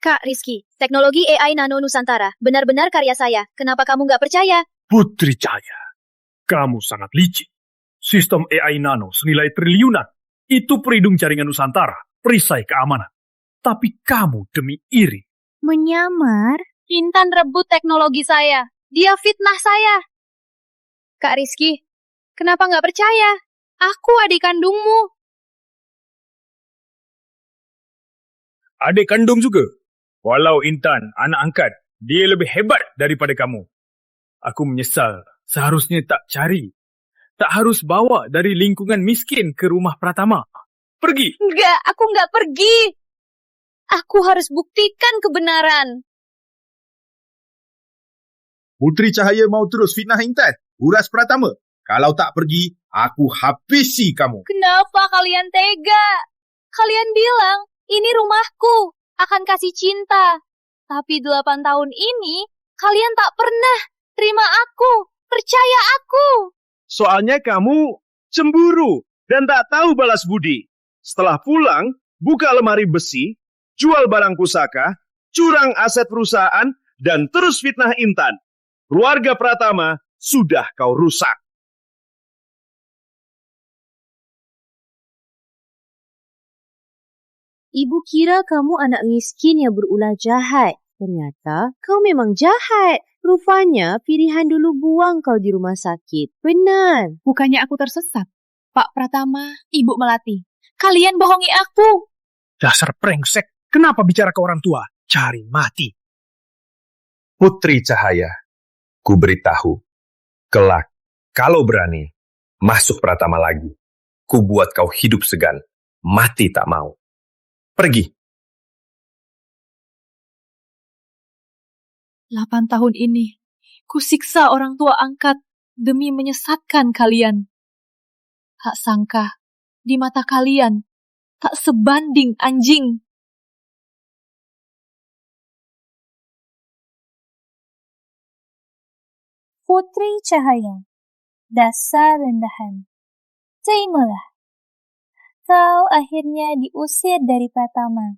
Kak Rizky, teknologi AI Nano Nusantara benar-benar karya saya. Kenapa kamu nggak percaya? Putri Cahaya, kamu sangat licik. Sistem AI Nano senilai triliunan. Itu perhidung jaringan Nusantara, perisai keamanan. Tapi kamu demi iri. Menyamar? Intan rebut teknologi saya. Dia fitnah saya. Kak Rizky, kenapa nggak percaya? Aku adik kandungmu. Adik kandung juga. Walau Intan anak angkat, dia lebih hebat daripada kamu. Aku menyesal, seharusnya tak cari. Tak harus bawa dari lingkungan miskin ke rumah Pratama. Pergi! Enggak, aku nggak pergi. Aku harus buktikan kebenaran. Putri Cahaya mau terus fitnah Intan, uras Pratama. Kalau tak pergi, aku habisi kamu. Kenapa kalian tega? Kalian bilang, ini rumahku, akan kasih cinta. Tapi 8 tahun ini, kalian tak pernah terima aku, percaya aku. Soalnya kamu cemburu dan tak tahu balas budi. Setelah pulang, buka lemari besi, jual barang pusaka, curang aset perusahaan, dan terus fitnah Intan. Keluarga Pratama sudah kau rusak. Ibu kira kamu anak miskin yang berulah jahat. Ternyata kau memang jahat. Rupanya pilihan dulu buang kau di rumah sakit. Benar. Bukannya aku tersesat. Pak Pratama, Ibu Melati. Kalian bohongi aku. Dasar brengsek, kenapa bicara ke orang tua? Cari mati. Putri Cahaya, ku beritahu, kelak, kalau berani, masuk Pratama lagi. Ku buat kau hidup segan, mati tak mau. Pergi. 8 tahun ini, ku siksa orang tua angkat demi menyesatkan kalian. Tak sangka, di mata kalian, tak sebanding anjing. Putri Cahaya, dasar rendahan. Terimalah. Kau akhirnya diusir dari Pratama.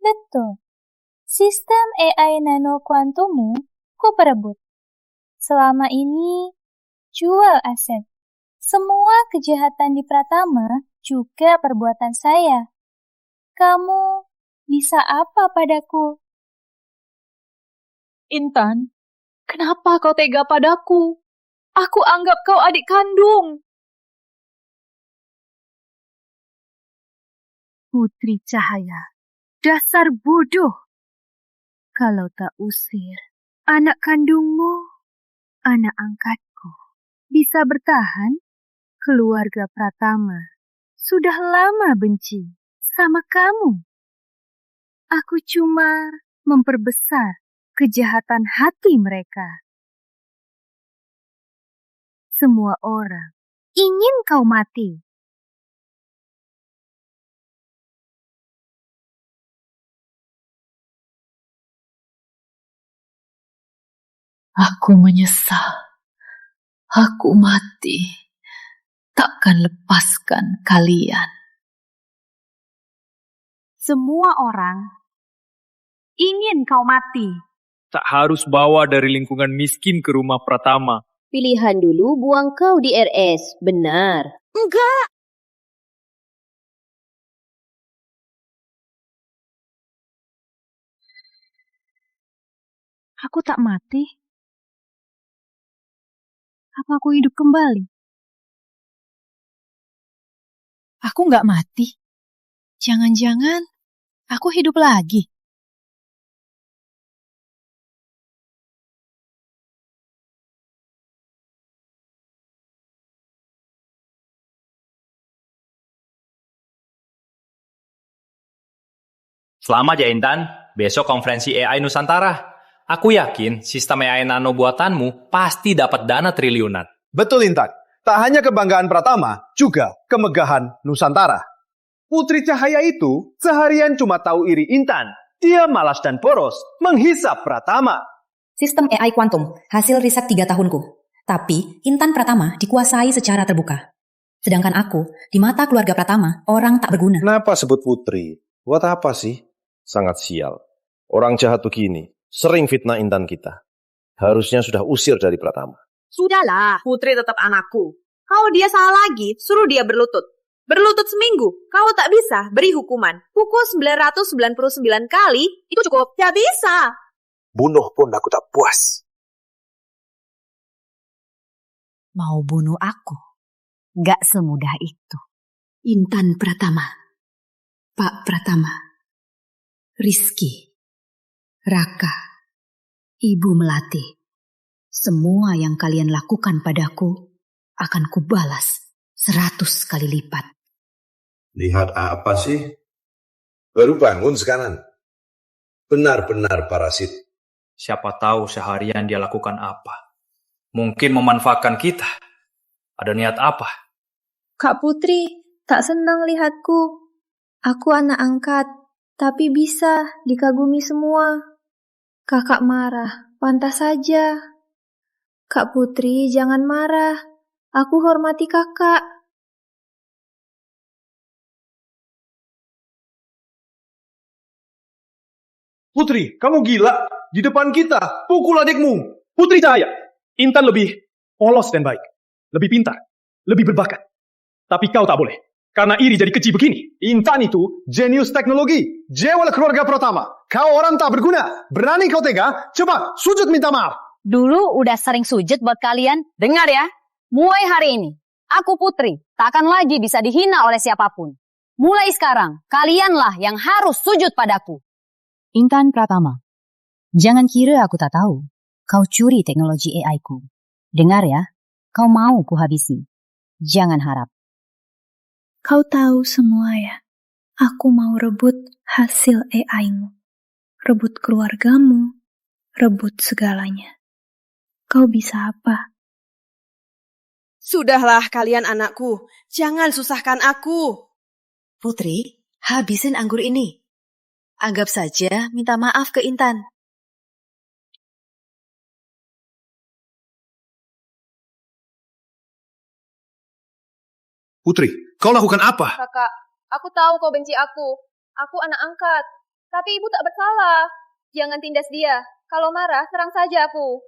Betul. Sistem AI nano kuantummu ku perebut. Selama ini, jual aset. Semua kejahatan di Pratama juga perbuatan saya. Kamu bisa apa padaku? Intan, kenapa kau tega padaku? Aku anggap kau adik kandung. Putri Cahaya, dasar bodoh. Kalau tak usir anak kandungmu, anak angkatku, bisa bertahan? Keluarga Pratama sudah lama benci sama kamu. Aku cuma memperbesar kejahatan hati mereka. Semua orang ingin kau mati. Aku menyesal. Aku mati. Takkan lepaskan kalian. Semua orang ingin kau mati. Tak harus bawa dari lingkungan miskin ke rumah Pratama. Pilihan dulu buang kau di RS. Benar. Enggak. Aku tak mati. Apa aku hidup kembali? Aku nggak mati. Jangan-jangan aku hidup lagi. Selamat ya Intan, besok konferensi AI Nusantara. Aku yakin sistem AI Nano buatanmu pasti dapat dana triliunan. Betul Intan, tak hanya kebanggaan Pratama, juga kemegahan Nusantara. Putri Cahaya itu seharian cuma tahu iri Intan. Dia malas dan poros menghisap Pratama. Sistem AI kuantum, hasil riset 3 tahunku. Tapi Intan Pratama dikuasai secara terbuka. Sedangkan aku, di mata keluarga Pratama, orang tak berguna. Kenapa sebut Putri? Buat apa sih? Sangat sial. Orang jahat begini sering fitnah Intan kita. Harusnya sudah usir dari Pratama. Sudahlah, Putri tetap anakku. Kalau dia salah lagi, suruh dia berlutut. Berlutut seminggu. Kalau tak bisa, beri hukuman. Pukul 999 kali, itu cukup. Tidak bisa. Bunuh pun aku tak puas. Mau bunuh aku? Gak semudah itu. Intan Pratama, Pak Pratama, Rizky, Raka, Ibu Melati. Semua yang kalian lakukan padaku akan kubalas 100 kali lipat. Lihat apa sih? Baru bangun sekarang. Benar-benar parasit. Siapa tahu seharian dia lakukan apa. Mungkin memanfaatkan kita. Ada niat apa? Kak Putri tak senang lihatku. Aku anak angkat, tapi bisa dikagumi semua. Kakak marah, pantas saja. Kak Putri jangan marah. Aku hormati kakak. Putri, kamu gila? Di depan kita, pukul adikmu. Putri Cahaya. Intan lebih polos dan baik. Lebih pintar. Lebih berbakat. Tapi kau tak boleh. Karena iri jadi keji begini. Intan itu jenius teknologi. Jewel keluarga Pratama. Kau orang tak berguna. Berani kau tega? Coba sujud minta maaf. Dulu udah sering sujud buat kalian. Dengar ya, mulai hari ini, aku Putri tak akan lagi bisa dihina oleh siapapun. Mulai sekarang, kalianlah yang harus sujud padaku. Intan Pratama, jangan kira aku tak tahu. Kau curi teknologi AI-ku. Dengar ya, kau mau kuhabisi. Jangan harap. Kau tahu semua ya. Aku mau rebut hasil AI-mu. Rebut keluargamu. Rebut segalanya. Kau bisa apa? Sudahlah kalian anakku. Jangan susahkan aku. Putri, habisin anggur ini. Anggap saja minta maaf ke Intan. Putri, kau lakukan apa? Kakak, aku tahu kau benci aku. Aku anak angkat. Tapi ibu tak bersalah. Jangan tindas dia. Kalau marah, serang saja aku.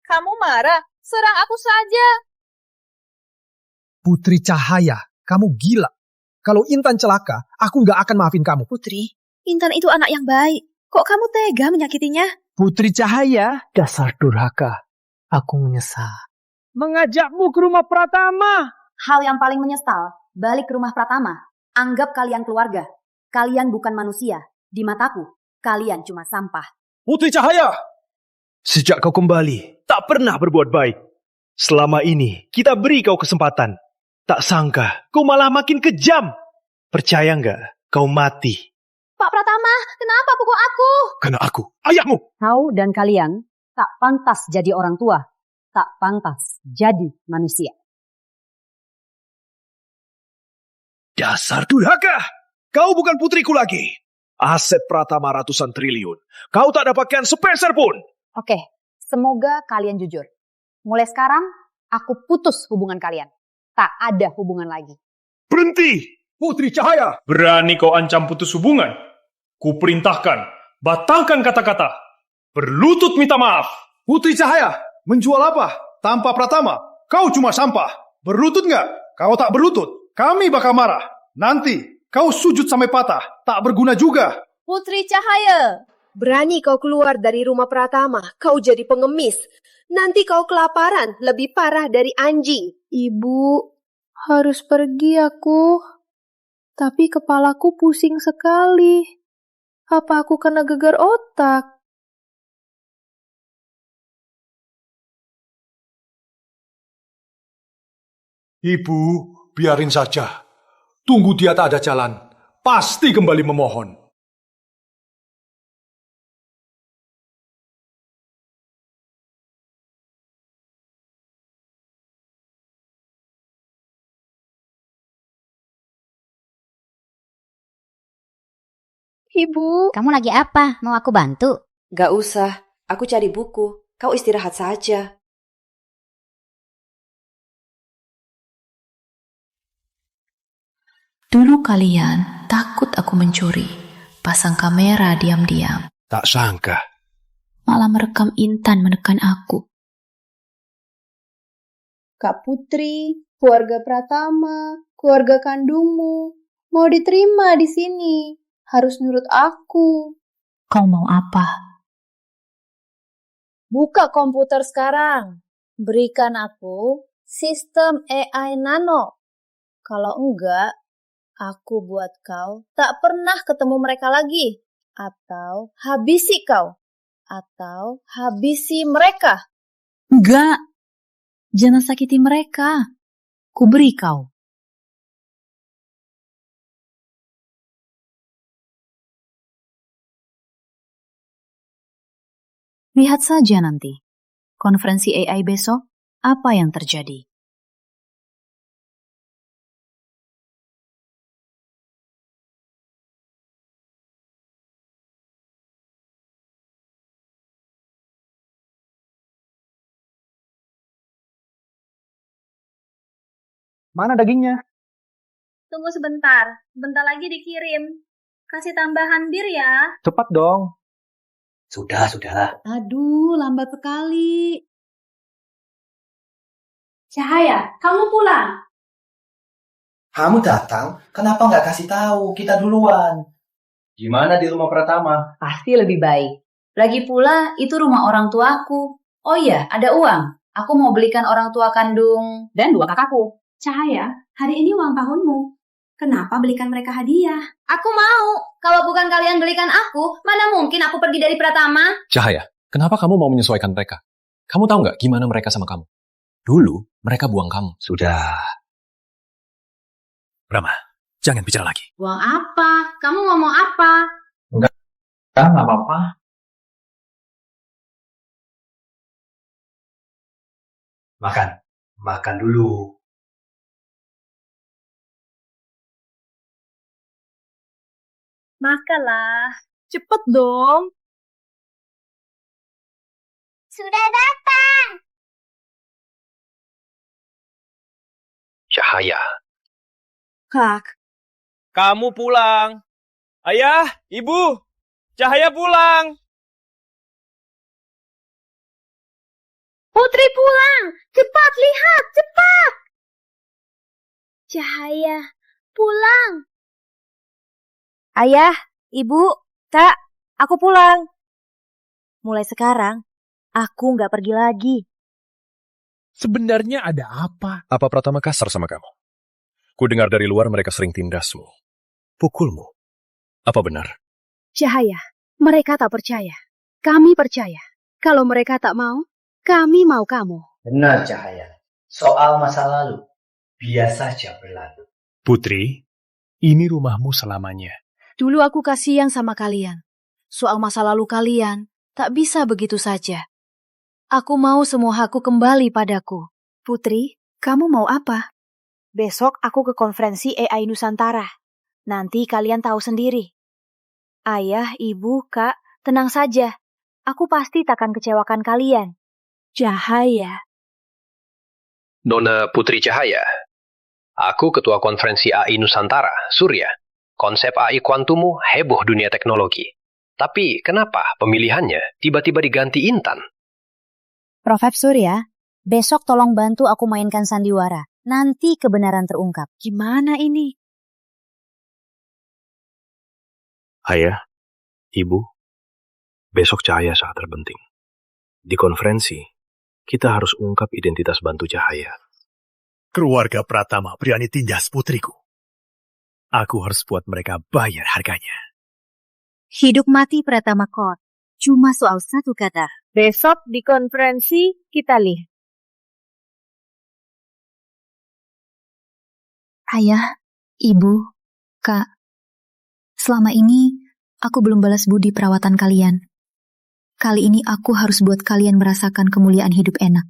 Kamu marah? Serang aku saja. Putri Cahaya, kamu gila. Kalau Intan celaka, aku nggak akan maafin kamu. Putri, Intan itu anak yang baik. Kok kamu tega menyakitinya? Putri Cahaya, dasar durhaka. Aku menyesal. Mengajakmu ke rumah Pratama. Hal yang paling menyesal, balik ke rumah Pratama. Anggap kalian keluarga. Kalian bukan manusia. Di mataku, kalian cuma sampah. Putri Cahaya! Sejak kau kembali, tak pernah berbuat baik. Selama ini, kita beri kau kesempatan. Tak sangka, kau malah makin kejam. Percaya nggak, kau mati. Pak Pratama, kenapa pukul aku? Karena aku, ayahmu. Kau dan kalian tak pantas jadi orang tua. Tak pantas jadi manusia. Dasar durhaka! Kau bukan putriku lagi. Aset Pratama ratusan triliun. Kau tak dapatkan sepeser pun. Oke, semoga kalian jujur. Mulai sekarang, aku putus hubungan kalian. Tak ada hubungan lagi. Berhenti! Putri Cahaya! Berani kau ancam putus hubungan? Kuperintahkan, batalkan kata-kata. Berlutut minta maaf. Putri Cahaya, menjual apa? Tanpa Pratama, kau cuma sampah. Berlutut nggak? Kau tak berlutut. Kami bakal marah. Nanti, kau sujud sampai patah. Tak berguna juga. Putri Cahaya. Berani kau keluar dari rumah Pratama. Kau jadi pengemis. Nanti kau kelaparan. Lebih parah dari anjing. Ibu, harus pergi aku. Tapi kepalaku pusing sekali. Apa aku kena gegar otak? Ibu, biarin saja. Tunggu dia tak ada jalan. Pasti kembali memohon. Ibu. Kamu lagi apa? Mau aku bantu? Gak usah. Aku cari buku. Kau istirahat saja. kalian takut aku mencuri. Pasang kamera diam-diam. Tak sangka. Malah merekam Intan menekan aku. Kak Putri, keluarga Pratama, keluarga kandungmu, mau diterima di sini. Harus nurut aku. Kau mau apa? Buka komputer sekarang. Berikan aku sistem AI Nano. Kalau enggak, aku buat kau tak pernah ketemu mereka lagi. Atau habisi kau. Atau habisi mereka. Enggak. Jangan sakiti mereka. Ku beri kau. Lihat saja nanti. Konferensi AI besok, apa yang terjadi? Mana dagingnya? Tunggu sebentar. Bentar lagi dikirim. Kasih tambahan bir ya. Cepat dong. Sudah. Aduh, lambat sekali. Cahaya, kamu pulang. Kamu datang, kenapa nggak kasih tahu? Kita duluan. Gimana di rumah Pratama? Pasti lebih baik. Lagi pula, itu rumah orang tuaku. Oh iya, ada uang. Aku mau belikan orang tua kandung dan 2 kakakku. Cahaya, hari ini ulang tahunmu. Kenapa belikan mereka hadiah? Aku mau. Kalau bukan kalian belikan aku, mana mungkin aku pergi dari Pratama? Cahaya, kenapa kamu mau menyesuaikan mereka? Kamu tahu nggak gimana mereka sama kamu? Dulu, mereka buang kamu. Sudah. Rama, jangan bicara lagi. Buang apa? Kamu ngomong apa? Enggak apa-apa. Makan dulu. Makanlah. Cepet dong. Sudah datang. Cahaya. Kak. Kamu pulang. Ayah, ibu, Cahaya pulang. Putri pulang. Cepat lihat, cepat. Cahaya pulang. Ayah, ibu, kak, aku pulang. Mulai sekarang, aku nggak pergi lagi. Sebenarnya ada apa? Apa Pratama kasar sama kamu? Ku dengar dari luar mereka sering tindasmu. Pukulmu. Apa benar? Cahaya, mereka tak percaya. Kami percaya. Kalau mereka tak mau, kami mau kamu. Benar, Cahaya. Soal masa lalu, biar saja berlalu. Putri, ini rumahmu selamanya. Dulu aku kasihan sama kalian. Soal masa lalu kalian, tak bisa begitu saja. Aku mau semua hakku kembali padaku. Putri, kamu mau apa? Besok aku ke konferensi AI Nusantara. Nanti kalian tahu sendiri. Ayah, ibu, kak, tenang saja. Aku pasti takkan kecewakan kalian. Cahaya. Nona Putri Cahaya. Aku ketua konferensi AI Nusantara, Surya. Konsep AI kuantummu heboh dunia teknologi. Tapi kenapa pemilihannya tiba-tiba diganti Intan? Prof. Surya, besok tolong bantu aku mainkan sandiwara. Nanti kebenaran terungkap. Gimana ini? Ayah, ibu, besok Cahaya sangat terpenting. Di konferensi, kita harus ungkap identitas bantu Cahaya. Keluarga Pratama berani tindas putriku. Aku harus buat mereka bayar harganya. Hidup mati Pratama Court. Cuma soal satu kata. Besok di konferensi kita lihat. Ayah, ibu, kak. Selama ini, aku belum balas budi perawatan kalian. Kali ini aku harus buat kalian merasakan kemuliaan hidup enak.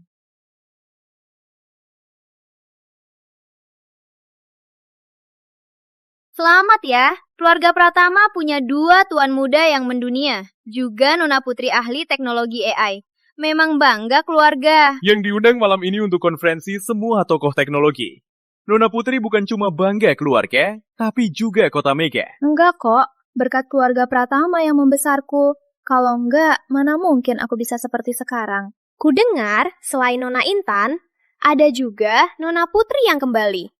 Selamat ya, keluarga Pratama punya 2 tuan muda yang mendunia. Juga Nona Putri ahli teknologi AI. Memang bangga keluarga. Yang diundang malam ini untuk konferensi semua tokoh teknologi. Nona Putri bukan cuma bangga keluarga, tapi juga kota Mega. Enggak kok, berkat keluarga Pratama yang membesarku. Kalau enggak, mana mungkin aku bisa seperti sekarang. Kudengar, selain Nona Intan, ada juga Nona Putri yang kembali.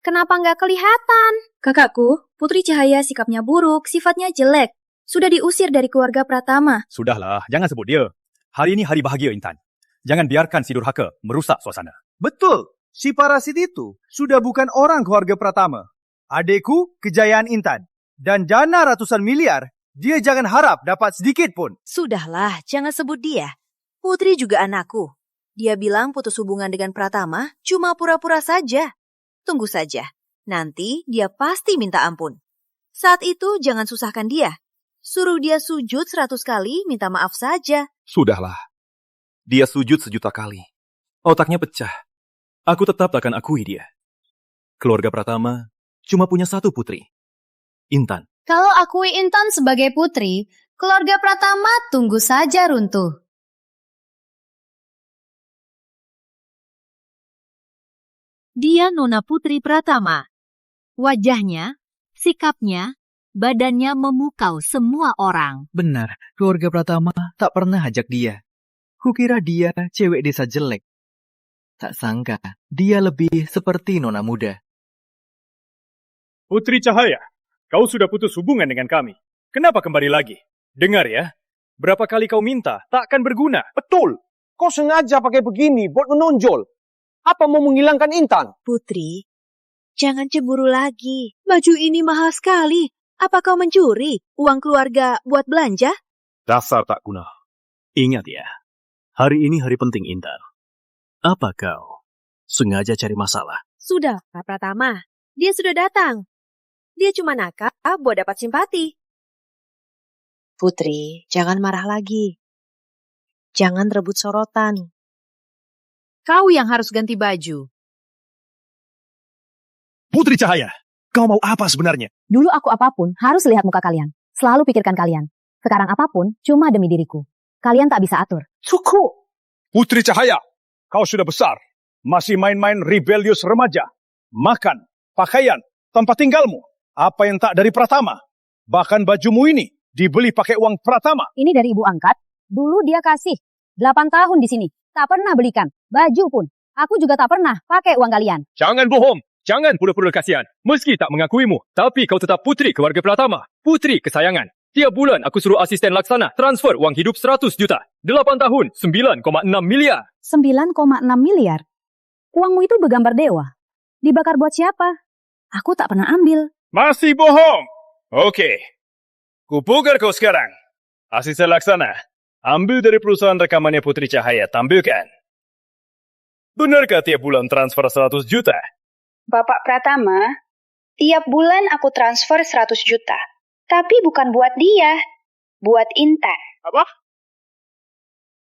Kenapa enggak kelihatan? Kakakku, Putri Cahaya sikapnya buruk, sifatnya jelek. Sudah diusir dari keluarga Pratama. Sudahlah, jangan sebut dia. Hari ini hari bahagia Intan. Jangan biarkan si durhaka merusak suasana. Betul, si parasit itu sudah bukan orang keluarga Pratama. Adekku, kejayaan Intan. Dan dana ratusan miliar, dia jangan harap dapat sedikit pun. Sudahlah, jangan sebut dia. Putri juga anakku. Dia bilang putus hubungan dengan Pratama cuma pura-pura saja. Tunggu saja, nanti dia pasti minta ampun. Saat itu jangan susahkan dia. Suruh dia sujud 100 kali, minta maaf saja. Sudahlah. Dia sujud sejuta kali. Otaknya pecah. Aku tetap takkan akui dia. Keluarga Pratama cuma punya satu putri. Intan. Kalau akui Intan sebagai putri, keluarga Pratama tunggu saja runtuh. Dia Nona Putri Pratama. Wajahnya, sikapnya, badannya memukau semua orang. Benar, keluarga Pratama tak pernah ajak dia. Kukira dia cewek desa jelek. Tak sangka, dia lebih seperti nona muda. Putri Cahaya, kau sudah putus hubungan dengan kami. Kenapa kembali lagi? Dengar ya, berapa kali kau minta, tak akan berguna. Betul, kau sengaja pakai begini buat menonjol. Apa mau menghilangkan Intan? Putri, jangan cemburu lagi. Baju ini mahal sekali. Apa kau mencuri uang keluarga buat belanja? Dasar tak guna. Ingat ya, hari ini hari penting Intan. Apa kau sengaja cari masalah? Sudah, Kak Pratama. Dia sudah datang. Dia cuma nakal buat dapat simpati. Putri, jangan marah lagi. Jangan rebut sorotan. Kau yang harus ganti baju. Putri Cahaya, kau mau apa sebenarnya? Dulu aku apapun harus lihat muka kalian. Selalu pikirkan kalian. Sekarang apapun cuma demi diriku. Kalian tak bisa atur. Cukup. Putri Cahaya, kau sudah besar. Masih main-main rebellious remaja. Makan, pakaian, tempat tinggalmu. Apa yang tak dari Pratama? Bahkan bajumu ini dibeli pakai uang Pratama. Ini dari ibu angkat. Dulu dia kasih 8 tahun di sini. Tak pernah belikan. Baju pun. Aku juga tak pernah pakai uang kalian. Jangan bohong. Jangan pura-pura kasihan. Meski tak mengakuimu, tapi kau tetap putri keluarga Pratama. Putri kesayangan. Tiap bulan aku suruh asisten laksana transfer uang hidup 100 juta. 8 tahun, 9,6 miliar. 9,6 miliar? Uangmu itu bergambar dewa. Dibakar buat siapa? Aku tak pernah ambil. Masih bohong? Oke. Kupugar kau sekarang. Asisten laksana, ambil dari perusahaan rekamannya Putri Cahaya, tampilkan. Benarkah tiap bulan transfer 100 juta? Bapak Pratama, tiap bulan aku transfer 100 juta. Tapi bukan buat dia, buat Intan. Apa?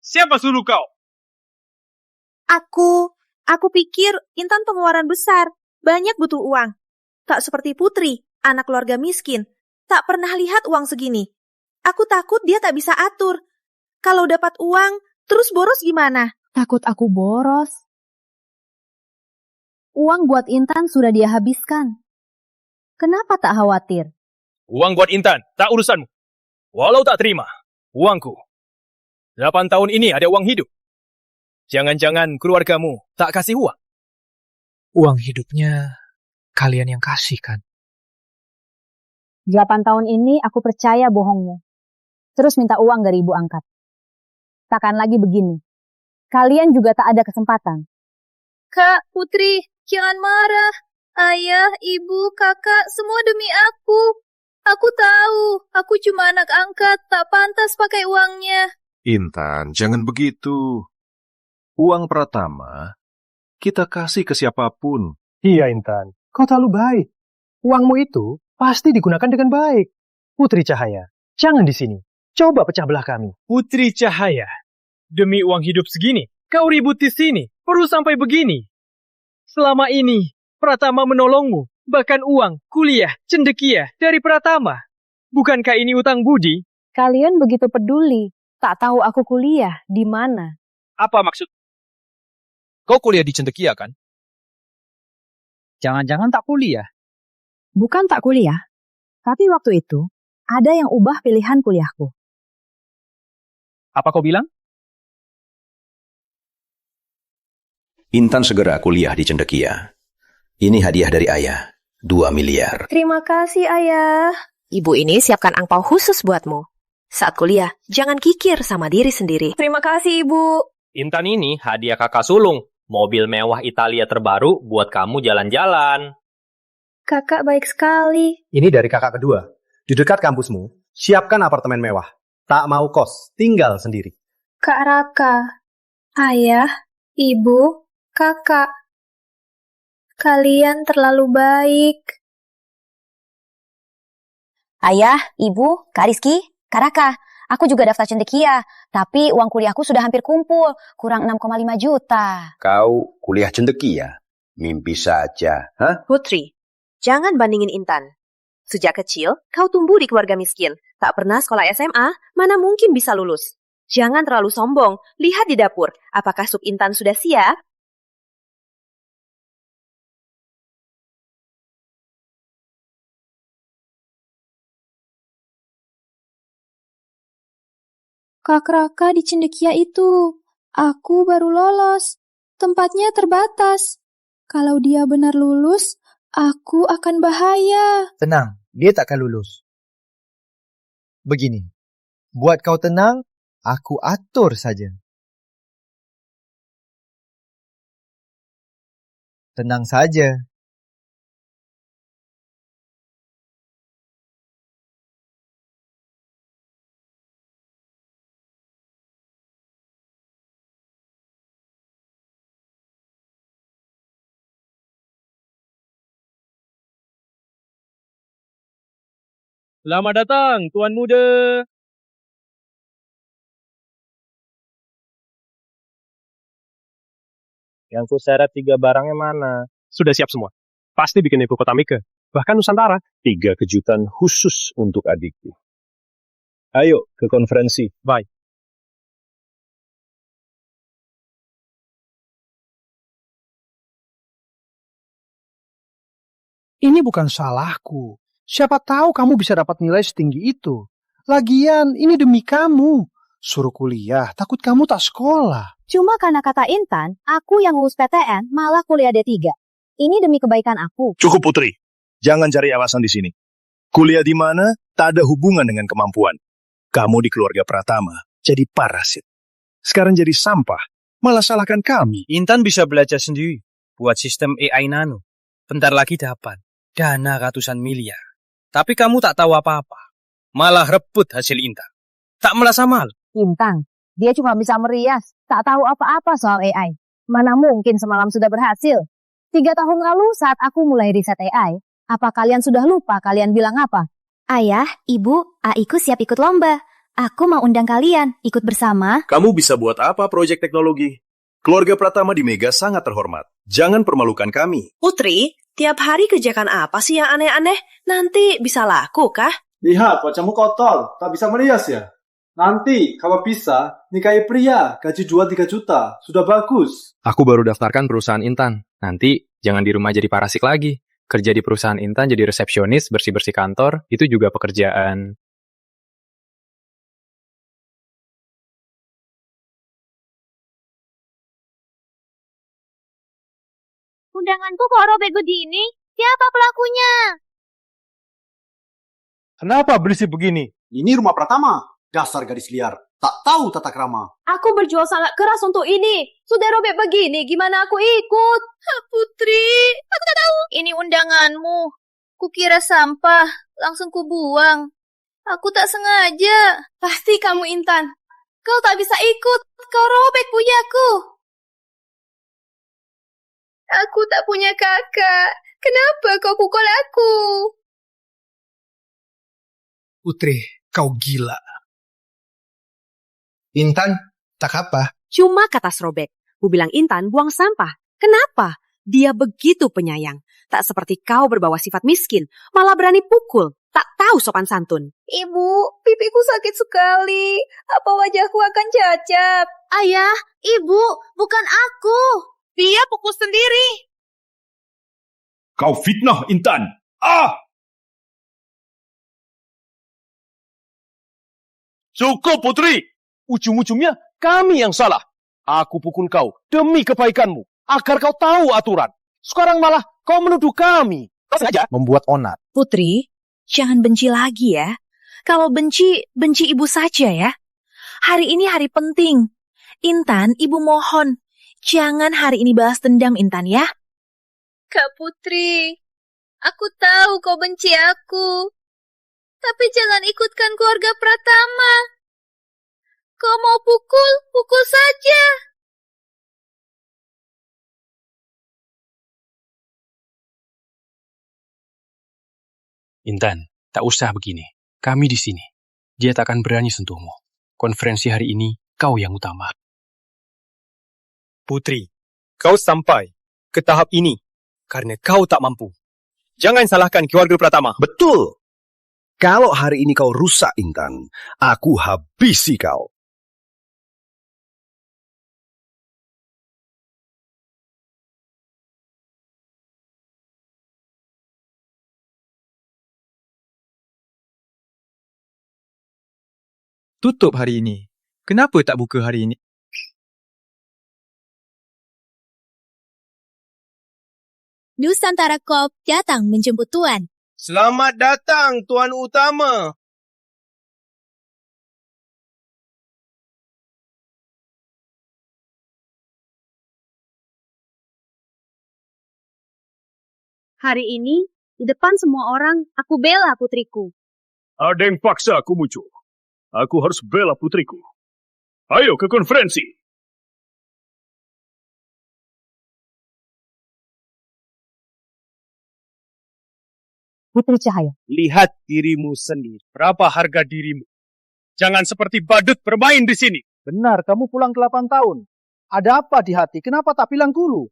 Siapa suruh kau? Aku pikir Intan pengeluaran besar, banyak butuh uang. Tak seperti Putri, anak keluarga miskin. Tak pernah lihat uang segini. Aku takut dia tak bisa atur. Kalau dapat uang, terus boros gimana? Takut aku boros? Uang buat Intan sudah dia habiskan. Kenapa tak khawatir? Uang buat Intan, tak urusanmu. Walau tak terima, uangku. 8 tahun ini ada uang hidup. Jangan-jangan keluargamu tak kasih uang. Uang hidupnya kalian yang kasih kan? 8 tahun ini aku percaya bohongmu. Terus minta uang dari ibu angkat. Takkan lagi begini. Kalian juga tak ada kesempatan. Kak, Putri, jangan marah. Ayah, ibu, kakak, semua demi aku. Aku tahu, aku cuma anak angkat, tak pantas pakai uangnya. Intan, jangan begitu. Uang Pratama, kita kasih ke siapapun. Iya Intan, kau terlalu baik. Uangmu itu pasti digunakan dengan baik. Putri Cahaya, jangan di sini. Coba pecah belah kami. Putri Cahaya, demi uang hidup segini, kau ribut di sini, perlu sampai begini. Selama ini, Pratama menolongmu, bahkan uang, kuliah, cendekia dari Pratama. Bukankah ini utang budi? Kalian begitu peduli, tak tahu aku kuliah di mana. Apa maksud? Kau kuliah di cendekia kan? Jangan-jangan tak kuliah. Bukan tak kuliah, tapi waktu itu ada yang ubah pilihan kuliahku. Apa kau bilang? Intan segera kuliah di Cendekia. Ini hadiah dari ayah, 2 miliar. Terima kasih, Ayah. Ibu ini siapkan angpau khusus buatmu. Saat kuliah, jangan kikir sama diri sendiri. Terima kasih, Ibu. Intan ini hadiah kakak sulung. Mobil mewah Italia terbaru buat kamu jalan-jalan. Kakak baik sekali. Ini dari kakak kedua. Di dekat kampusmu, siapkan apartemen mewah. Tak mau kos, tinggal sendiri. Kak Raka, Ayah, Ibu, Kakak. Kalian terlalu baik. Ayah, Ibu, Kak Rizky, Kak Raka, aku juga daftar Cendekia, tapi uang kuliahku sudah hampir kumpul, kurang 6,5 juta. Kau kuliah Cendekia? Mimpi saja, hah? Putri, jangan bandingin Intan. Sejak kecil, kau tumbuh di keluarga miskin. Tak pernah sekolah SMA, mana mungkin bisa lulus. Jangan terlalu sombong. Lihat di dapur, apakah sup Intan sudah siap? Kak Raka di Cendekia itu. Aku baru lolos. Tempatnya terbatas. Kalau dia benar lulus, aku akan bahaya. Tenang, dia takkan lulus. Begini, buat kau tenang, aku atur saja. Tenang saja. Selamat datang, Tuan Muda. Yang ku seret 3 barangnya mana? Sudah siap semua. Pasti bikin ibu kota Mika. Bahkan Nusantara. 3 kejutan khusus untuk adikku. Ayo ke konferensi. Bye. Ini bukan salahku. Siapa tahu kamu bisa dapat nilai setinggi itu. Lagian, ini demi kamu. Suruh kuliah, takut kamu tak sekolah. Cuma karena kata Intan, aku yang lulus PTN malah kuliah D3. Ini demi kebaikan aku. Cukup Putri. Jangan cari alasan di sini. Kuliah di mana tak ada hubungan dengan kemampuan. Kamu di keluarga Pratama jadi parasit. Sekarang jadi sampah. Malah salahkan kami. Intan bisa belajar sendiri. Buat sistem AI nano. Bentar lagi dapat. Dana ratusan miliar. Tapi kamu tak tahu apa-apa. Malah rebut hasil Intan. Tak merasa malu. Intan, dia cuma bisa merias. Tak tahu apa-apa soal AI. Mana mungkin semalam sudah berhasil. 3 tahun lalu saat aku mulai riset AI, apa kalian sudah lupa kalian bilang apa? Ayah, Ibu, AI-ku siap ikut lomba. Aku mau undang kalian ikut bersama. Kamu bisa buat apa proyek teknologi? Keluarga Pratama di Mega sangat terhormat. Jangan permalukan kami. Putri, tiap hari kerjakan apa sih yang aneh-aneh? Nanti bisa laku kah? Lihat, wajahmu kotor. Tak bisa merias ya? Nanti, kalau bisa, nikahi pria. Gaji 2-3 juta. Sudah bagus. Aku baru daftarkan perusahaan Intan. Nanti, jangan di rumah jadi parasik lagi. Kerja di perusahaan Intan jadi resepsionis, bersih-bersih kantor, itu juga pekerjaan. Undanganku kok robek begini? Siapa pelakunya? Kenapa berisik begini? Ini rumah Pratama. Dasar gadis liar. Tak tahu tata krama. Aku berjuang sangat keras untuk ini. Sudah robek begini, gimana aku ikut? Putri, aku tak tahu. Ini undanganmu. Kukira sampah, langsung kubuang. Aku tak sengaja. Pasti kamu Intan. Kau tak bisa ikut. Kau robek punyaku. Aku tak punya kakak. Kenapa kau pukul aku? Putri, kau gila. Intan, tak apa. Cuma kata serobek. Ku bilang Intan buang sampah. Kenapa? Dia begitu penyayang. Tak seperti kau berbawa sifat miskin. Malah berani pukul. Tak tahu sopan santun. Ibu, pipiku sakit sekali. Apa wajahku akan cacat? Ayah, Ibu, bukan aku. Dia pukul sendiri. Kau fitnah Intan. Cukup, Putri. Ujung-ujungnya kami yang salah. Aku pukul kau demi kebaikanmu, agar kau tahu aturan. Sekarang malah kau menuduh kami. Kau sengaja membuat onar. Putri, jangan benci lagi ya. Kalau benci, benci ibu saja ya. Hari ini hari penting. Intan, ibu mohon. Jangan hari ini balas dendam, Intan ya. Kak Putri, aku tahu kau benci aku. Tapi jangan ikutkan keluarga Pratama. Kau mau pukul, pukul saja. Intan, tak usah begini. Kami di sini. Dia tak akan berani sentuhmu. Konferensi hari ini, kau yang utama. Putri, kau sampai ke tahap ini karena kau tak mampu. Jangan salahkan keluarga Pratama. Betul. Kalau hari ini kau rusak, Intan, aku habisi kau. Tutup hari ini. Kenapa tak buka hari ini? Nusantara Corp datang menjemput Tuan. Selamat datang, Tuan Utama. Hari ini, di depan semua orang, aku bela putriku. Ada yang paksa aku muncul. Aku harus bela putriku. Ayo ke konferensi. Putri Cahaya. Lihat dirimu sendiri. Berapa harga dirimu? Jangan seperti badut bermain di sini. Benar, kamu pulang 8 tahun. Ada apa di hati? Kenapa tak bilang dulu?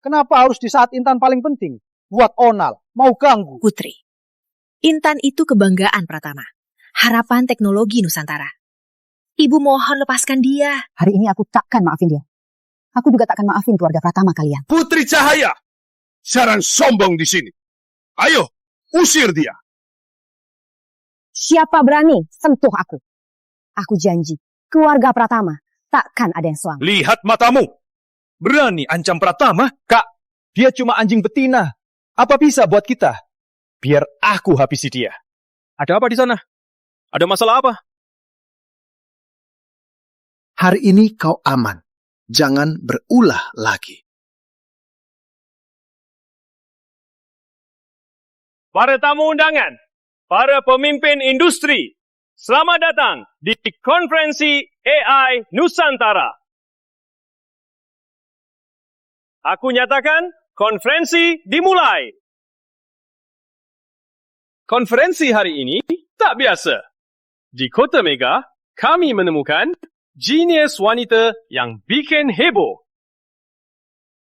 Kenapa harus di saat Intan paling penting? Buat onal, mau ganggu. Putri, Intan itu kebanggaan Pratama. Harapan teknologi Nusantara. Ibu mohon lepaskan dia. Hari ini aku takkan maafin dia. Aku juga takkan maafin keluarga Pratama kalian. Putri Cahaya, jangan sombong di sini. Ayo, usir dia. Siapa berani sentuh aku? Aku janji, keluarga Pratama takkan ada yang selamat. Lihat matamu. Berani ancam Pratama? Kak, dia cuma anjing betina. Apa bisa buat kita? Biar aku habisi dia. Ada apa di sana? Ada masalah apa? Hari ini kau aman. Jangan berulah lagi. Para tamu undangan, para pemimpin industri, selamat datang di Konferensi AI Nusantara. Aku nyatakan konferensi dimulai. Konferensi hari ini tak biasa. Di Kota Mega, kami menemukan genius wanita yang bikin heboh.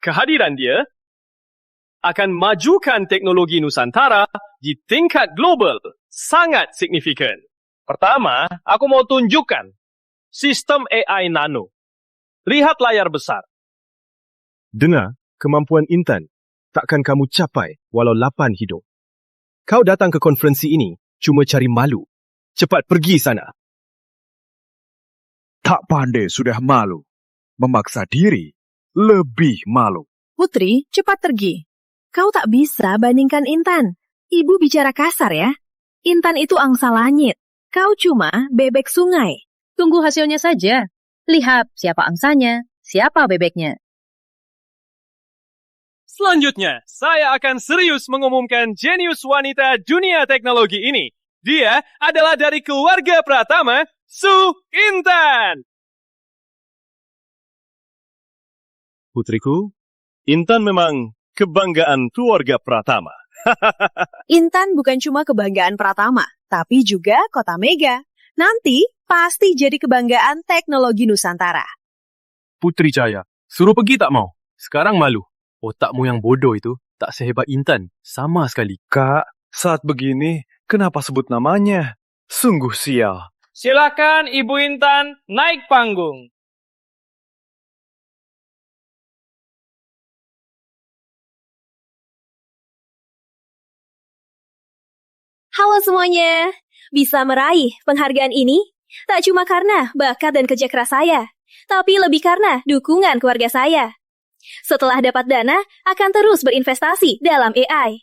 Kehadiran dia akan majukan teknologi Nusantara di tingkat global sangat signifikan. Pertama, aku mau tunjukkan sistem AI nano. Lihat layar besar. Dengar, kemampuan Intan takkan kamu capai walau 8 hidup. Kau datang ke konferensi ini cuma cari malu. Cepat pergi sana. Tak pandai sudah malu. Memaksa diri lebih malu. Putri, cepat pergi. Kau tak bisa bandingkan Intan. Ibu bicara kasar ya. Intan itu angsa langit. Kau cuma bebek sungai. Tunggu hasilnya saja. Lihat siapa angsanya, siapa bebeknya. Selanjutnya, saya akan serius mengumumkan jenius wanita dunia teknologi ini. Dia adalah dari keluarga Pratama, Su Intan. Putriku, Intan memang kebanggaan keluarga Pratama. Intan bukan cuma kebanggaan Pratama, tapi juga Kota Mega. Nanti pasti jadi kebanggaan teknologi Nusantara. Putri Cahaya, suruh pergi tak mau. Sekarang malu. Otakmu yang bodoh itu tak sehebat Intan, sama sekali. Kak, saat begini, kenapa sebut namanya? Sungguh sial. Silakan Ibu Intan naik panggung. Halo semuanya. Bisa meraih penghargaan ini tak cuma karena bakat dan kerja keras saya, tapi lebih karena dukungan keluarga saya. Setelah dapat dana, akan terus berinvestasi dalam AI.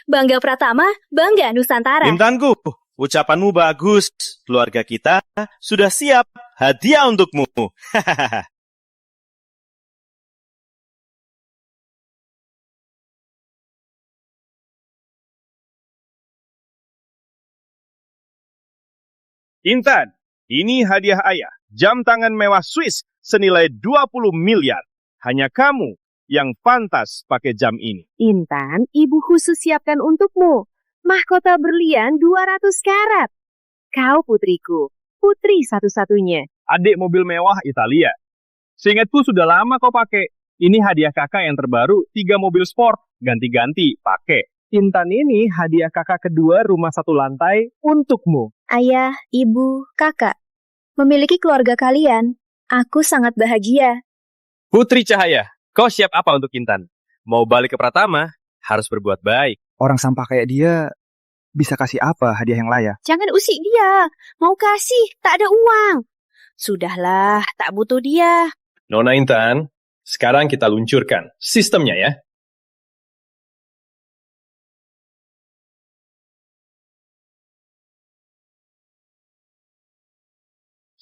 Bangga Pratama, bangga Nusantara. Intanku, ucapanmu bagus. Keluarga kita sudah siap. Hadiah untukmu. Intan, ini hadiah ayah. Jam tangan mewah Swiss senilai 20 miliar. Hanya kamu yang pantas pakai jam ini. Intan, ibu khusus siapkan untukmu. Mahkota berlian 200 karat. Kau putriku, putri satu-satunya. Adik mobil mewah Italia. Seingatku sudah lama kau pakai. Ini hadiah kakak yang terbaru, 3 mobil sport. Ganti-ganti, pakai. Intan ini hadiah kakak kedua rumah 1 lantai untukmu. Ayah, ibu, kakak. Memiliki keluarga kalian, aku sangat bahagia. Putri Cahaya, kau siap apa untuk Intan? Mau balik ke Pratama, harus berbuat baik. Orang sampah kayak dia bisa kasih apa hadiah yang layak? Jangan usik dia. Mau kasih, tak ada uang. Sudahlah, tak butuh dia. Nona Intan, sekarang kita luncurkan sistemnya ya.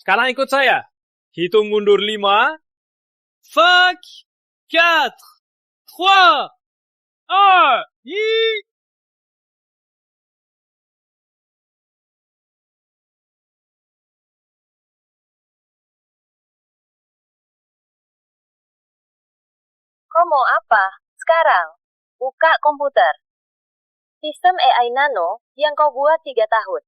Sekarang ikut saya. Hitung mundur 5, 5, 4, 3, 2, 1. Kau mau apa? Sekarang, buka komputer. Sistem AI Nano yang kau buat 3 tahun.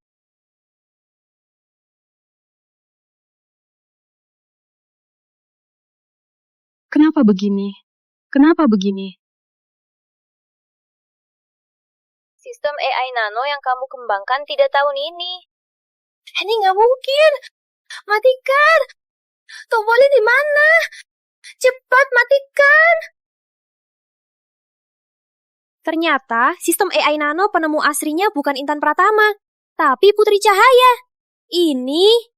Kenapa begini? Kenapa begini? Sistem AI Nano yang kamu kembangkan 3 tahun ini. Ini nggak mungkin. Matikan. Tombolnya di mana? Cepat matikan. Ternyata sistem AI Nano penemu aslinya bukan Intan Pratama, tapi Putri Cahaya. Ini...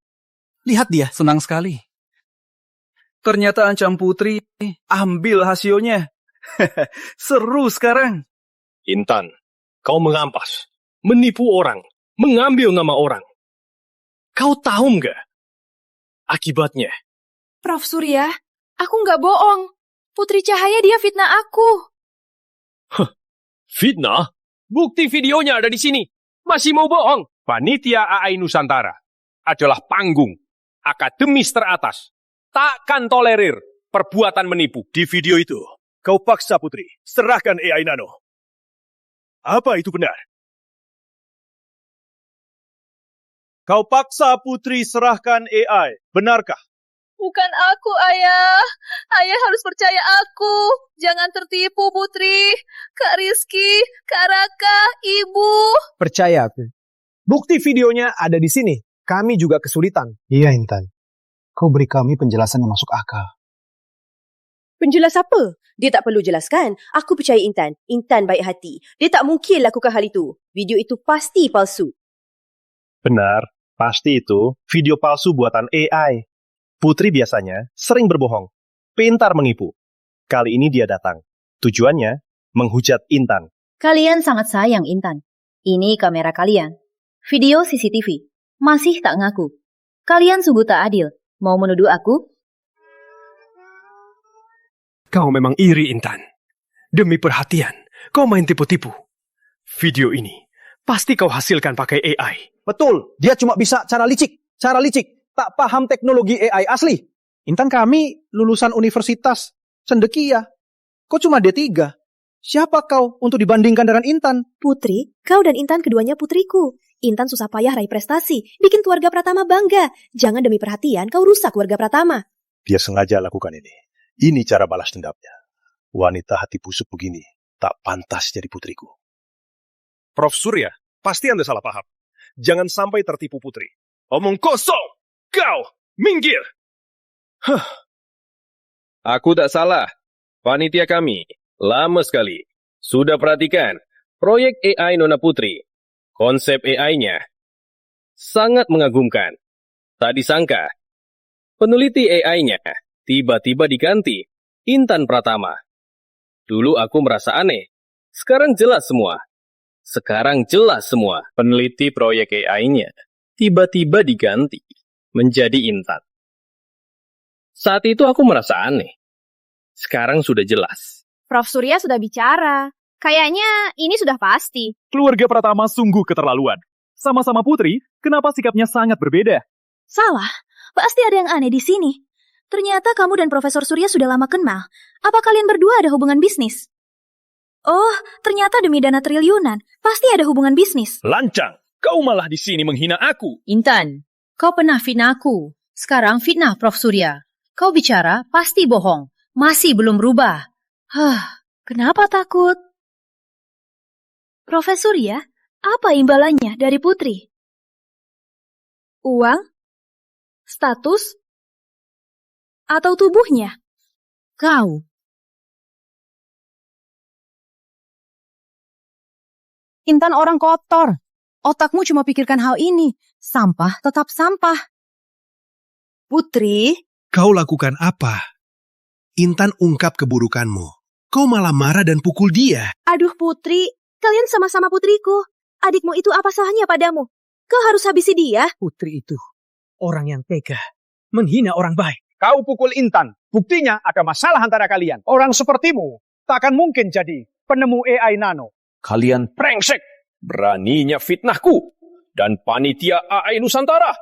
Lihat dia, senang sekali. Ternyata ancam Putri, ambil hasilnya. Seru sekarang. Intan, kau merampas, menipu orang, mengambil nama orang. Kau tahu nggak akibatnya? Prof. Surya, aku nggak bohong. Putri Cahaya dia fitnah aku. Fitnah? Bukti videonya ada di sini. Masih mau bohong? Panitia AI Nusantara adalah panggung akademis teratas. Takkan tolerir perbuatan menipu. Di video itu, kau paksa Putri serahkan AI Nano. Apa itu benar? Kau paksa Putri serahkan AI, benarkah? Bukan aku, Ayah. Ayah harus percaya aku. Jangan tertipu, Putri. Kak Rizky, Kak Raka, Ibu. Percaya aku. Bukti videonya ada di sini. Kami juga kesulitan. Iya, Intan. Kau beri kami penjelasan yang masuk akal. Penjelas apa? Dia tak perlu jelaskan. Aku percaya Intan. Intan baik hati. Dia tak mungkin lakukan hal itu. Video itu pasti palsu. Benar, pasti itu video palsu buatan AI. Putri biasanya sering berbohong, pintar menipu. Kali ini dia datang. Tujuannya menghujat Intan. Kalian sangat sayang Intan. Ini kamera kalian. Video CCTV. Masih tak ngaku. Kalian sungguh tak adil. Mau menuduh aku? Kau memang iri, Intan. Demi perhatian, kau main tipu-tipu. Video ini pasti kau hasilkan pakai AI. Betul, dia cuma bisa cara licik. Tak paham teknologi AI asli. Intan kami lulusan Universitas Cendekia. Kau cuma D3. Siapa kau untuk dibandingkan dengan Intan? Putri, kau dan Intan keduanya putriku. Intan susah payah raih prestasi, bikin keluarga Pratama bangga. Jangan demi perhatian kau rusak keluarga Pratama. Dia sengaja lakukan ini. Ini cara balas dendamnya. Wanita hati busuk begini tak pantas jadi putriku. Prof. Surya, pasti Anda salah paham. Jangan sampai tertipu Putri. Omong kosong! Kau, minggir! Aku tak salah. Panitia kami, lama sekali. Sudah perhatikan proyek AI Nona Putri. Konsep AI-nya sangat mengagumkan. Tak disangka, peneliti AI-nya tiba-tiba diganti Intan Pratama. Dulu aku merasa aneh, sekarang jelas semua. Peneliti proyek AI-nya tiba-tiba diganti menjadi Intan. Saat itu aku merasa aneh. Sekarang sudah jelas. Prof. Surya sudah bicara. Kayaknya ini sudah pasti. Keluarga Pratama sungguh keterlaluan. Sama-sama putri, kenapa sikapnya sangat berbeda? Salah, pasti ada yang aneh di sini. Ternyata kamu dan Profesor Surya sudah lama kenal. Apa kalian berdua ada hubungan bisnis? Oh, ternyata demi dana triliunan, pasti ada hubungan bisnis. Lancang, kau malah di sini menghina aku. Intan, kau pernah fitnah aku. Sekarang fitnah Prof. Surya. Kau bicara pasti bohong. Masih belum berubah. Kenapa takut? Profesor Surya, apa imbalannya dari Putri? Uang? Status? Atau tubuhnya? Kau. Intan orang kotor. Otakmu cuma pikirkan hal ini. Sampah tetap sampah. Putri, kau lakukan apa? Intan ungkap keburukanmu. Kau malah marah dan pukul dia. Aduh Putri, kalian sama-sama putriku. Adikmu itu apa salahnya padamu? Kau harus habisi dia. Putri itu orang yang tega, menghina orang baik. Kau pukul Intan. Buktinya ada masalah antara kalian. Orang sepertimu tak akan mungkin jadi penemu AI nano. Kalian brengsek. Beraninya fitnahku dan panitia AI Nusantara.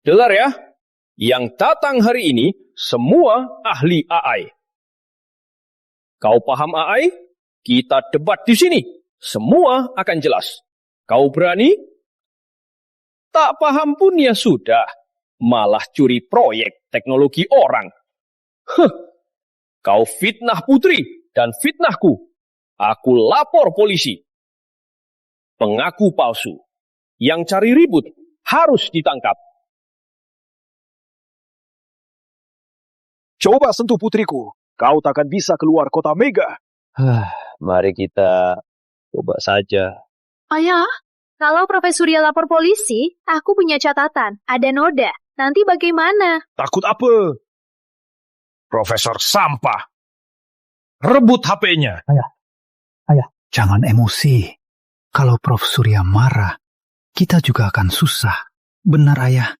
Dengar ya, yang datang hari ini semua ahli AI. Kau paham AI? Kita debat di sini. Semua akan jelas. Kau berani? Tak paham pun ya sudah. Malah curi proyek teknologi orang. Kau fitnah Putri dan fitnahku. Aku lapor polisi. Pengaku palsu. Yang cari ribut harus ditangkap. Coba sentuh putriku. Kau takkan bisa keluar kota Mega. Mari kita coba saja. Ayah, kalau Profesor Surya lapor polisi, aku punya catatan. Ada noda. Nanti bagaimana? Takut apa? Profesor sampah. Rebut HP-nya. Ayah, jangan emosi. Kalau Prof. Surya marah, kita juga akan susah. Benar, Ayah.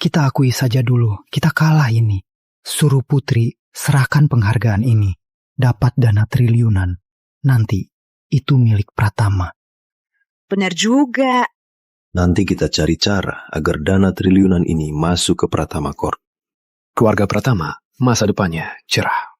Kita akui saja dulu, kita kalah ini. Suruh Putri serahkan penghargaan ini. Dapat dana triliunan. Nanti, itu milik Pratama. Benar juga. Nanti kita cari cara agar dana triliunan ini masuk ke Pratama Corp. Keluarga Pratama, masa depannya cerah.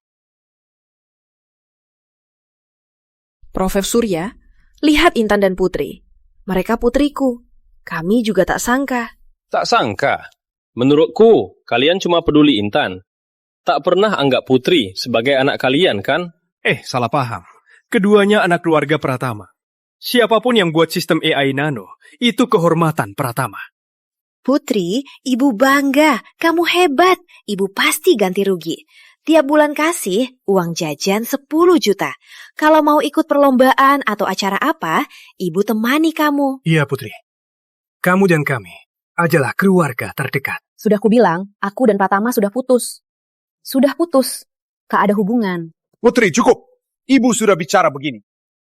Profesor Surya, lihat Intan dan Putri. Mereka putriku. Kami juga tak sangka. Tak sangka. Menurutku, kalian cuma peduli Intan. Tak pernah anggap Putri sebagai anak kalian, kan? Salah paham. Keduanya anak keluarga Pratama. Siapapun yang buat sistem AI nano, itu kehormatan Pratama. Putri, ibu bangga. Kamu hebat. Ibu pasti ganti rugi. Tiap bulan kasih uang jajan 10 juta. Kalau mau ikut perlombaan atau acara apa, ibu temani kamu. Iya, Putri. Kamu dan kami adalah keluarga terdekat. Sudah kubilang, aku dan Pratama sudah putus. Sudah putus. Tak ada hubungan. Putri, cukup. Ibu sudah bicara begini.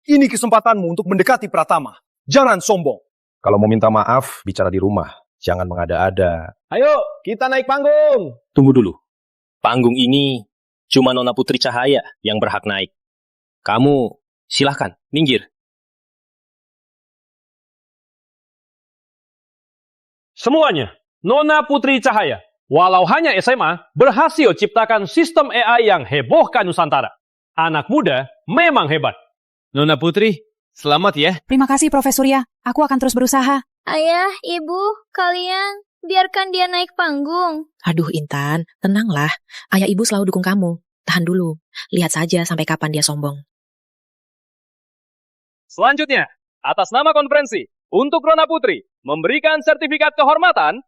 Ini kesempatanmu untuk mendekati Pratama. Jangan sombong. Kalau mau minta maaf, bicara di rumah. Jangan mengada-ada. Ayo, kita naik panggung. Tunggu dulu. Panggung ini cuma Nona Putri Cahaya yang berhak naik. Kamu silahkan, minggir. Semuanya, Nona Putri Cahaya. Walau hanya SMA, berhasil ciptakan sistem AI yang hebohkan Nusantara. Anak muda memang hebat. Nona Putri, selamat ya. Terima kasih, Profesor Surya. Aku akan terus berusaha. Ayah, ibu, kalian biarkan dia naik panggung. Aduh Intan, tenanglah. Ayah ibu selalu dukung kamu. Tahan dulu. Lihat saja sampai kapan dia sombong. Selanjutnya, atas nama konferensi, untuk Nona Putri, memberikan sertifikat kehormatan.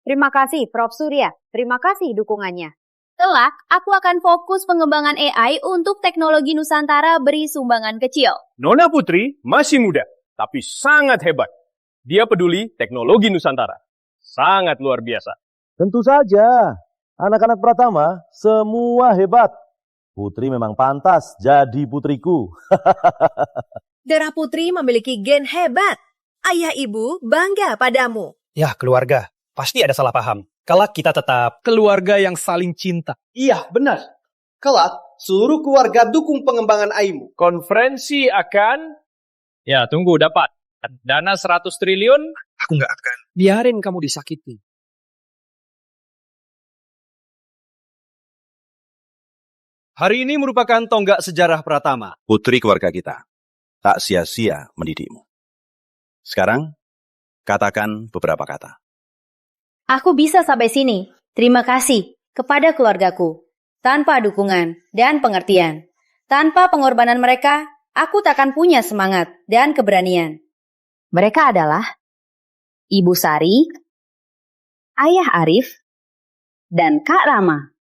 Terima kasih, Prof. Surya. Terima kasih dukungannya. Kelak, aku akan fokus pengembangan AI untuk teknologi Nusantara beri sumbangan kecil. Nona Putri masih muda, tapi sangat hebat. Dia peduli teknologi Nusantara. Sangat luar biasa. Tentu saja. Anak-anak Pratama semua hebat. Putri memang pantas jadi putriku. Darah Putri memiliki gen hebat. Ayah ibu bangga padamu. Ya, keluarga. Pasti ada salah paham. Kelak kita tetap keluarga yang saling cinta. Iya, benar. Kelak, seluruh keluarga dukung pengembangan AImu. Konferensi akan... Ya, tunggu, dapat. Dana 100 triliun? Aku nggak akan biarin kamu disakiti. Hari ini merupakan tonggak sejarah Pratama. Putri keluarga kita, tak sia-sia mendidikmu. Sekarang, katakan beberapa kata. Aku bisa sampai sini. Terima kasih kepada keluargaku. Tanpa dukungan dan pengertian, tanpa pengorbanan mereka, aku takkan punya semangat dan keberanian. Mereka adalah Ibu Sari, Ayah Arif, dan Kak Rama.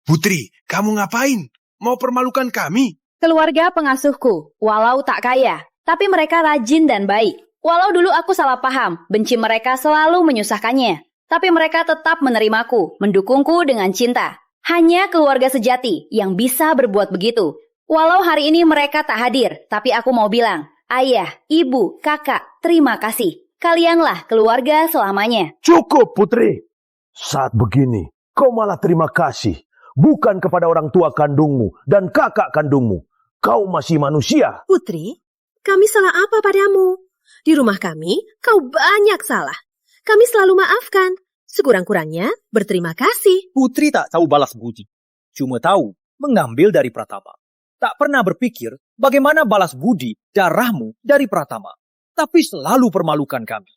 Putri, kamu ngapain? Mau permalukan kami? Keluarga pengasuhku, walau tak kaya, tapi mereka rajin dan baik. Walau dulu aku salah paham, benci mereka selalu menyusahkannya. Tapi mereka tetap menerimaku, mendukungku dengan cinta. Hanya keluarga sejati yang bisa berbuat begitu. Walau hari ini mereka tak hadir, tapi aku mau bilang, ayah, ibu, kakak, terima kasih. Kalianlah keluarga selamanya. Cukup, Putri. Saat begini, kau malah terima kasih. Bukan kepada orang tua kandungmu dan kakak kandungmu. Kau masih manusia. Putri, kami salah apa padamu? Di rumah kami, kau banyak salah. Kami selalu maafkan. Sekurang-kurangnya, berterima kasih. Putri tak tahu balas budi. Cuma tahu mengambil dari Pratama. Tak pernah berpikir bagaimana balas budi darahmu dari Pratama. Tapi selalu permalukan kami.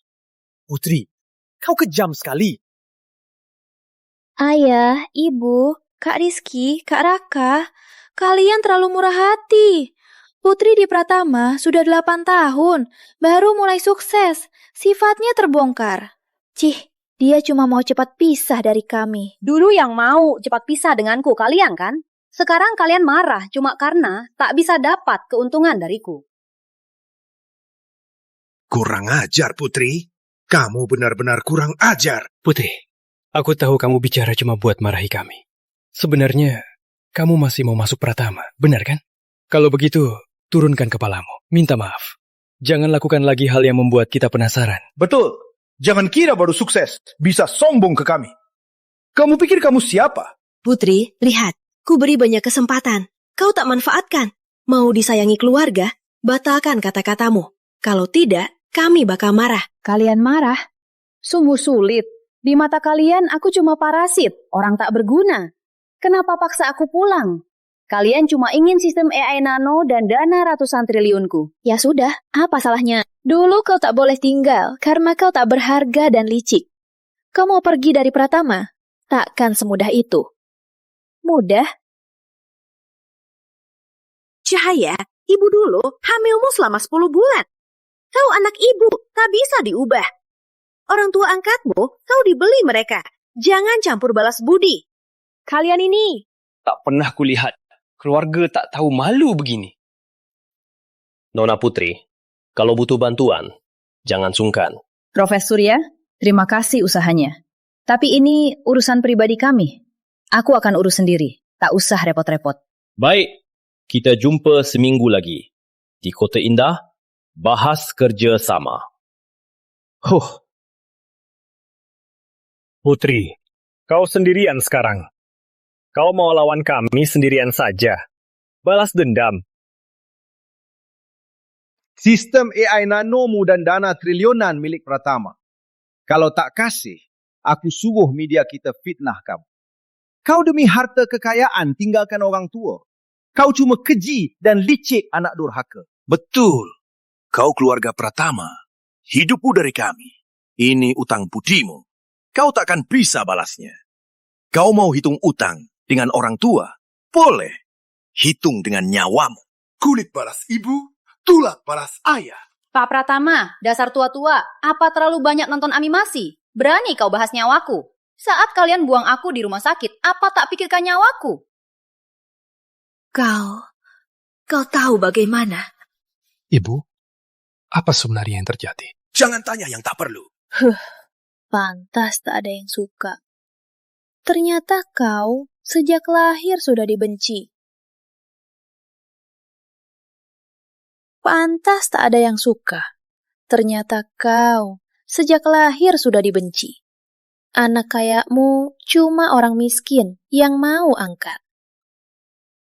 Putri, kau kejam sekali. Ayah, ibu, Kak Rizky, Kak Raka, kalian terlalu murah hati. Putri di Pratama sudah 8 tahun, baru mulai sukses, sifatnya terbongkar. Cih, dia cuma mau cepat pisah dari kami. Dulu yang mau cepat pisah denganku kalian kan? Sekarang kalian marah cuma karena tak bisa dapat keuntungan dariku. Kurang ajar, Putri. Kamu benar-benar kurang ajar. Putri, aku tahu kamu bicara cuma buat marahi kami. Sebenarnya, kamu masih mau masuk Pratama, benar kan? Kalau begitu, turunkan kepalamu, minta maaf. Jangan lakukan lagi hal yang membuat kita penasaran. Betul. Jangan kira baru sukses, bisa sombong ke kami. Kamu pikir kamu siapa? Putri, lihat. Ku beri banyak kesempatan. Kau tak manfaatkan. Mau disayangi keluarga, batalkan kata-katamu. Kalau tidak, kami bakal marah. Kalian marah? Sungguh sulit. Di mata kalian aku cuma parasit, orang tak berguna. Kenapa paksa aku pulang? Kalian cuma ingin sistem AI nano dan dana ratusan triliunku. Ya sudah, apa salahnya? Dulu kau tak boleh tinggal karena kau tak berharga dan licik. Kau mau pergi dari Pratama? Takkan semudah itu. Mudah? Cahaya, ibu dulu hamilmu selama 10 bulan. Kau anak ibu, tak bisa diubah. Orang tua angkatmu, kau dibeli mereka. Jangan campur balas budi. Kalian ini tak pernah kulihat keluarga tak tahu malu begini. Nona Putri, kalau butuh bantuan, jangan sungkan. Profesor Surya, terima kasih usahanya. Tapi ini urusan pribadi kami. Aku akan urus sendiri, tak usah repot-repot. Baik, kita jumpa seminggu lagi. Di Kota Indah, bahas kerja sama. Putri, kau sendirian sekarang. Kau mau lawan kami sendirian saja. Balas dendam. Sistem AI nanomu dan dana triliunan milik Pratama. Kalau tak kasih, aku suruh media kita fitnah kamu. Kau demi harta kekayaan tinggalkan orang tua. Kau cuma keji dan licik anak durhaka. Betul. Kau keluarga Pratama. Hidupmu dari kami. Ini utang budimu. Kau takkan bisa balasnya. Kau mau hitung utang dengan orang tua? Boleh. Hitung dengan nyawamu. Kulit balas ibu, tulang balas ayah. Pak Pratama, dasar tua-tua, apa terlalu banyak nonton animasi? Berani kau bahas nyawaku? Saat kalian buang aku di rumah sakit, apa tak pikirkan nyawaku? Kau tahu bagaimana? Ibu, apa sebenarnya yang terjadi? Jangan tanya yang tak perlu. Pantas tak ada yang suka. Ternyata kau sejak lahir sudah dibenci. Pantas tak ada yang suka. Ternyata kau sejak lahir sudah dibenci. Anak kayakmu cuma orang miskin yang mau angkat.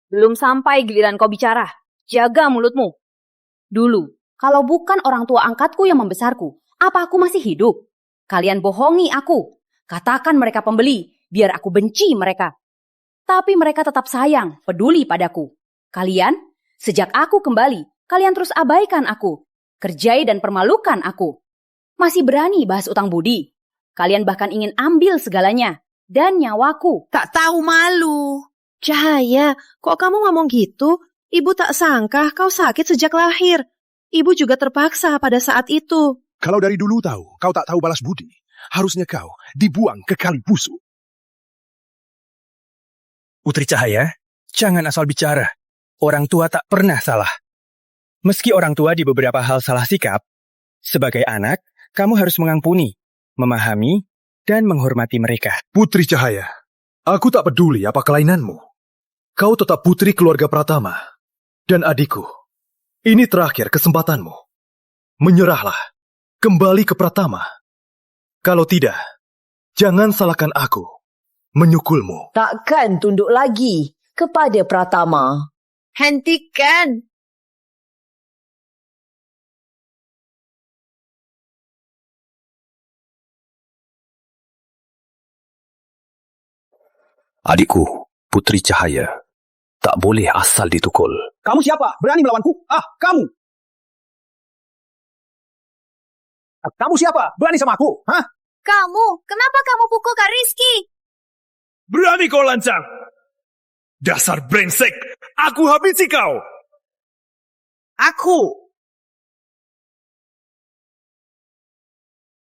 Belum sampai giliran kau bicara. Jaga mulutmu. Dulu, kalau bukan orang tua angkatku yang membesarku, apa aku masih hidup? Kalian bohongi aku. Katakan mereka pembeli, biar aku benci mereka. Tapi mereka tetap sayang, peduli padaku. Kalian, sejak aku kembali, kalian terus abaikan aku. Kerjai dan permalukan aku. Masih berani bahas utang budi. Kalian bahkan ingin ambil segalanya. Dan nyawaku. Tak tahu malu. Cahaya, kok kamu ngomong gitu? Ibu tak sangka kau sakit sejak lahir. Ibu juga terpaksa pada saat itu. Kalau dari dulu tahu, kau tak tahu balas budi. Harusnya kau dibuang ke kali busuk. Putri Cahaya, jangan asal bicara. Orang tua tak pernah salah. Meski orang tua di beberapa hal salah sikap, sebagai anak, kamu harus mengampuni, memahami, dan menghormati mereka. Putri Cahaya, aku tak peduli apa kelainanmu. Kau tetap putri keluarga Pratama. Dan adikku, ini terakhir kesempatanmu. Menyerahlah, kembali ke Pratama. Kalau tidak, jangan salahkan aku menyukulmu. Takkan tunduk lagi kepada Pratama. Hentikan! Adikku, Putri Cahaya, tak boleh asal ditukul. Kamu siapa? Berani melawanku? Kamu! Kamu siapa? Berani sama aku? Hah? Kamu, kenapa kamu pukul Kak Rizky? Berani kau lancang? Dasar brengsek, aku habisi kau! Aku!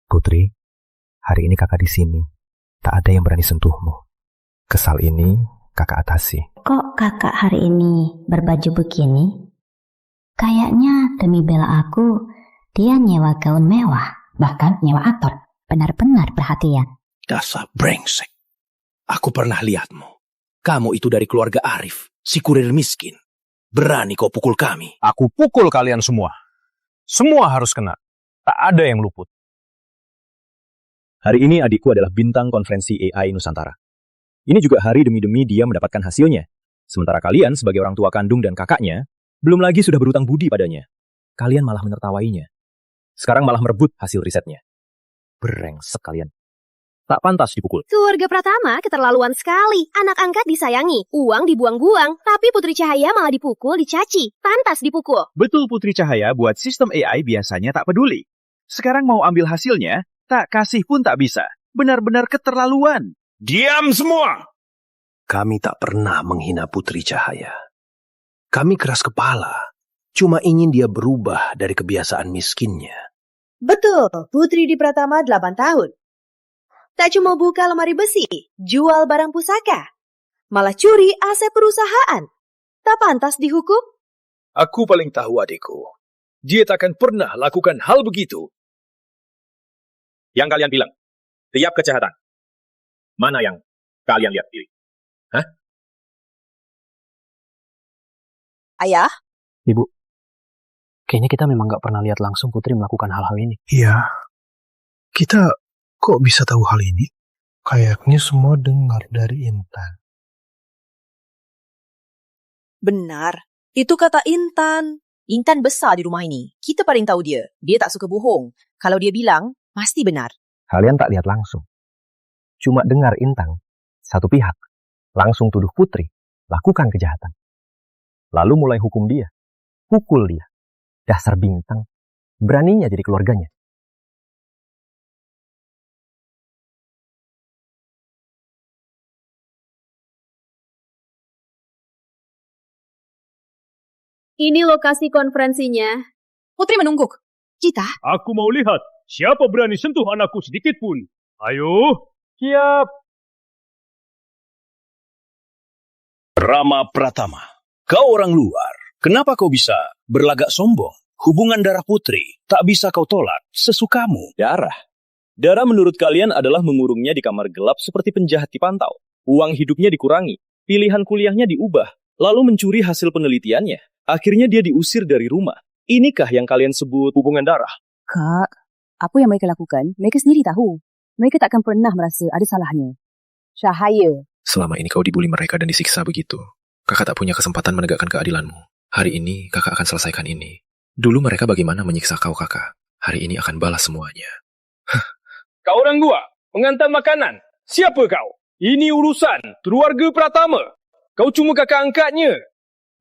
Putri, hari ini kakak di sini. Tak ada yang berani sentuhmu. Kesal ini kakak atasi. Kok kakak hari ini berbaju begini? Kayaknya demi bela aku, dia nyewa gaun mewah, bahkan nyewa aktor. Benar-benar perhatian. Dasar brengsek. Aku pernah lihatmu. Kamu itu dari keluarga Arif, si kurir miskin. Berani kau pukul kami. Aku pukul kalian semua. Semua harus kena. Tak ada yang luput. Hari ini adikku adalah bintang konferensi AI Nusantara. Ini juga hari demi-demi dia mendapatkan hasilnya. Sementara kalian sebagai orang tua kandung dan kakaknya, belum lagi sudah berutang budi padanya. Kalian malah menertawainya. Sekarang malah merebut hasil risetnya. Brengsek kalian. Tak pantas dipukul. Keluarga Pratama keterlaluan sekali. Anak angkat disayangi, uang dibuang-buang, tapi Putri Cahaya malah dipukul, dicaci. Pantas dipukul. Betul Putri Cahaya buat sistem AI biasanya tak peduli. Sekarang mau ambil hasilnya, tak kasih pun tak bisa. Benar-benar keterlaluan. Diam semua! Kami tak pernah menghina Putri Cahaya. Kami keras kepala. Cuma ingin dia berubah dari kebiasaan miskinnya. Betul, Putri di Pratama 8 tahun. Tak cuma buka lemari besi, jual barang pusaka. Malah curi aset perusahaan. Tak pantas dihukum? Aku paling tahu adikku. Dia takkan pernah lakukan hal begitu. Yang kalian bilang, tiap kejahatan. Mana yang kalian lihat diri? Hah? Ayah? Ibu, kayaknya kita memang gak pernah lihat langsung Putri melakukan hal-hal ini. Iya. Kita kok bisa tahu hal ini? Kayaknya semua dengar dari Intan. Benar. Itu kata Intan. Intan besar di rumah ini. Kita paling tahu dia. Dia tak suka bohong. Kalau dia bilang, pasti benar. Kalian tak lihat langsung. Cuma dengar Intan, satu pihak, langsung tuduh Putri, lakukan kejahatan. Lalu mulai hukum dia. Pukul dia. Dasar bintang. Beraninya jadi keluarganya. Ini lokasi konferensinya. Putri menungguk. Kita? Aku mau lihat siapa berani sentuh anakku sedikit pun. Ayo, siap. Rama Pratama, kau orang luar. Kenapa kau bisa berlagak sombong? Hubungan darah putri tak bisa kau tolak sesukamu. Darah? Darah menurut kalian adalah mengurungnya di kamar gelap seperti penjahat dipantau. Uang hidupnya dikurangi, pilihan kuliahnya diubah, lalu mencuri hasil penelitiannya. Akhirnya dia diusir dari rumah. Inikah yang kalian sebut hubungan darah? Kak, apa yang mereka lakukan, mereka sendiri tahu. Mereka takkan pernah merasa ada salahnya. Cahaya. Selama ini kau dibuli mereka dan disiksa begitu. Kakak tak punya kesempatan menegakkan keadilanmu. Hari ini kakak akan selesaikan ini. Dulu mereka bagaimana menyiksa kau, kakak. Hari ini akan balas semuanya. Kau orang dua, pengantar makanan. Siapa kau? Ini urusan keluarga Pratama. Kau cuma kakak angkatnya.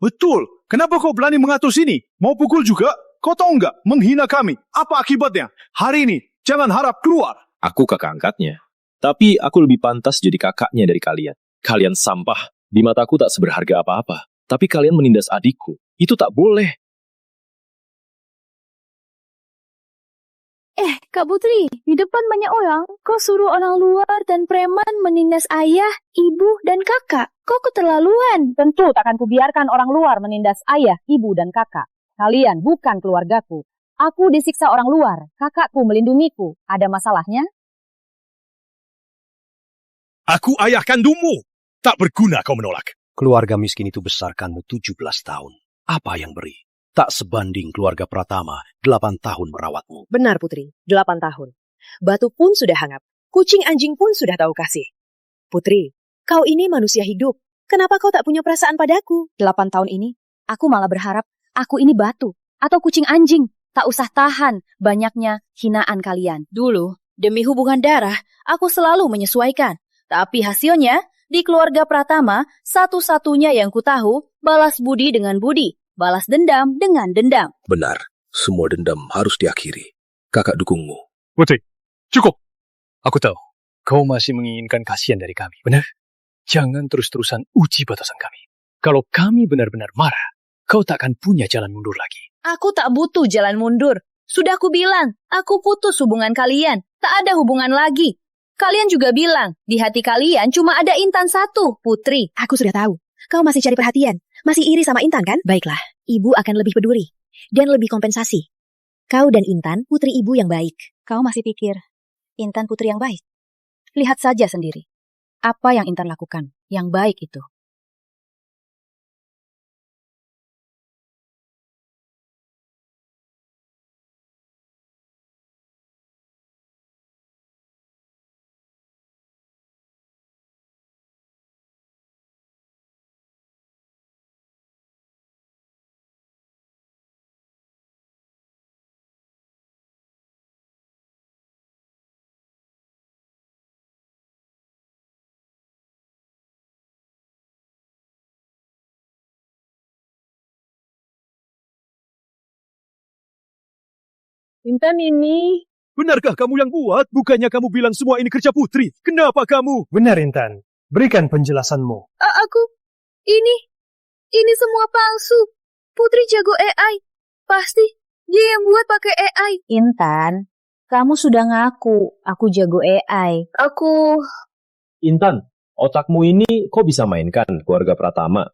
Betul. Kenapa kau berani mengatur sini? Mau pukul juga? Kau tahu nggak menghina kami? Apa akibatnya? Hari ini jangan harap keluar. Aku kakak angkatnya. Tapi aku lebih pantas jadi kakaknya dari kalian. Kalian sampah. Di mataku tak seberharga apa-apa. Tapi kalian menindas adikku. Itu tak boleh. Kak Putri, di depan banyak orang, kau suruh orang luar dan preman menindas ayah, ibu, dan kakak. Kau keterlaluan. Tentu takkan kubiarkan orang luar menindas ayah, ibu, dan kakak. Kalian bukan keluargaku. Aku disiksa orang luar. Kakakku melindungiku. Ada masalahnya? Aku ayah kandungmu. Tak berguna kau menolak. Keluarga miskin itu besarkanmu 17 tahun. Apa yang beri? Tak sebanding keluarga Pratama 8 tahun merawatmu. Benar, Putri. 8 tahun. Batu pun sudah hangat. Kucing anjing pun sudah tahu kasih. Putri, kau ini manusia hidup. Kenapa kau tak punya perasaan padaku? 8 tahun ini, aku malah berharap aku ini batu atau kucing anjing. Tak usah tahan banyaknya hinaan kalian. Dulu, demi hubungan darah, aku selalu menyesuaikan. Tapi hasilnya, di keluarga Pratama, satu-satunya yang ku tahu, balas budi dengan budi. Balas dendam dengan dendam. Benar, semua dendam harus diakhiri. Kakak dukungmu. Putri, cukup. Aku tahu, kau masih menginginkan kasihan dari kami, benar? Jangan terus-terusan uji batasan kami. Kalau kami benar-benar marah, kau tak akan punya jalan mundur lagi. Aku tak butuh jalan mundur. Sudah aku bilang, aku putus hubungan kalian. Tak ada hubungan lagi. Kalian juga bilang, di hati kalian cuma ada Intan satu, Putri. Aku sudah tahu. Kau masih cari perhatian. Masih iri sama Intan, kan? Baiklah, ibu akan lebih peduli. Dan lebih kompensasi. Kau dan Intan, putri ibu yang baik. Kau masih pikir Intan putri yang baik? Lihat saja sendiri. Apa yang Intan lakukan, yang baik itu. Intan ini. Benarkah kamu yang buat? Bukannya kamu bilang semua ini kerja Putri. Kenapa kamu? Benar, Intan. Berikan penjelasanmu. Ini semua palsu. Putri jago AI. Pasti dia yang buat pakai AI. Intan, kamu sudah ngaku aku jago AI. Intan, otakmu ini kok bisa mainkan keluarga Pratama?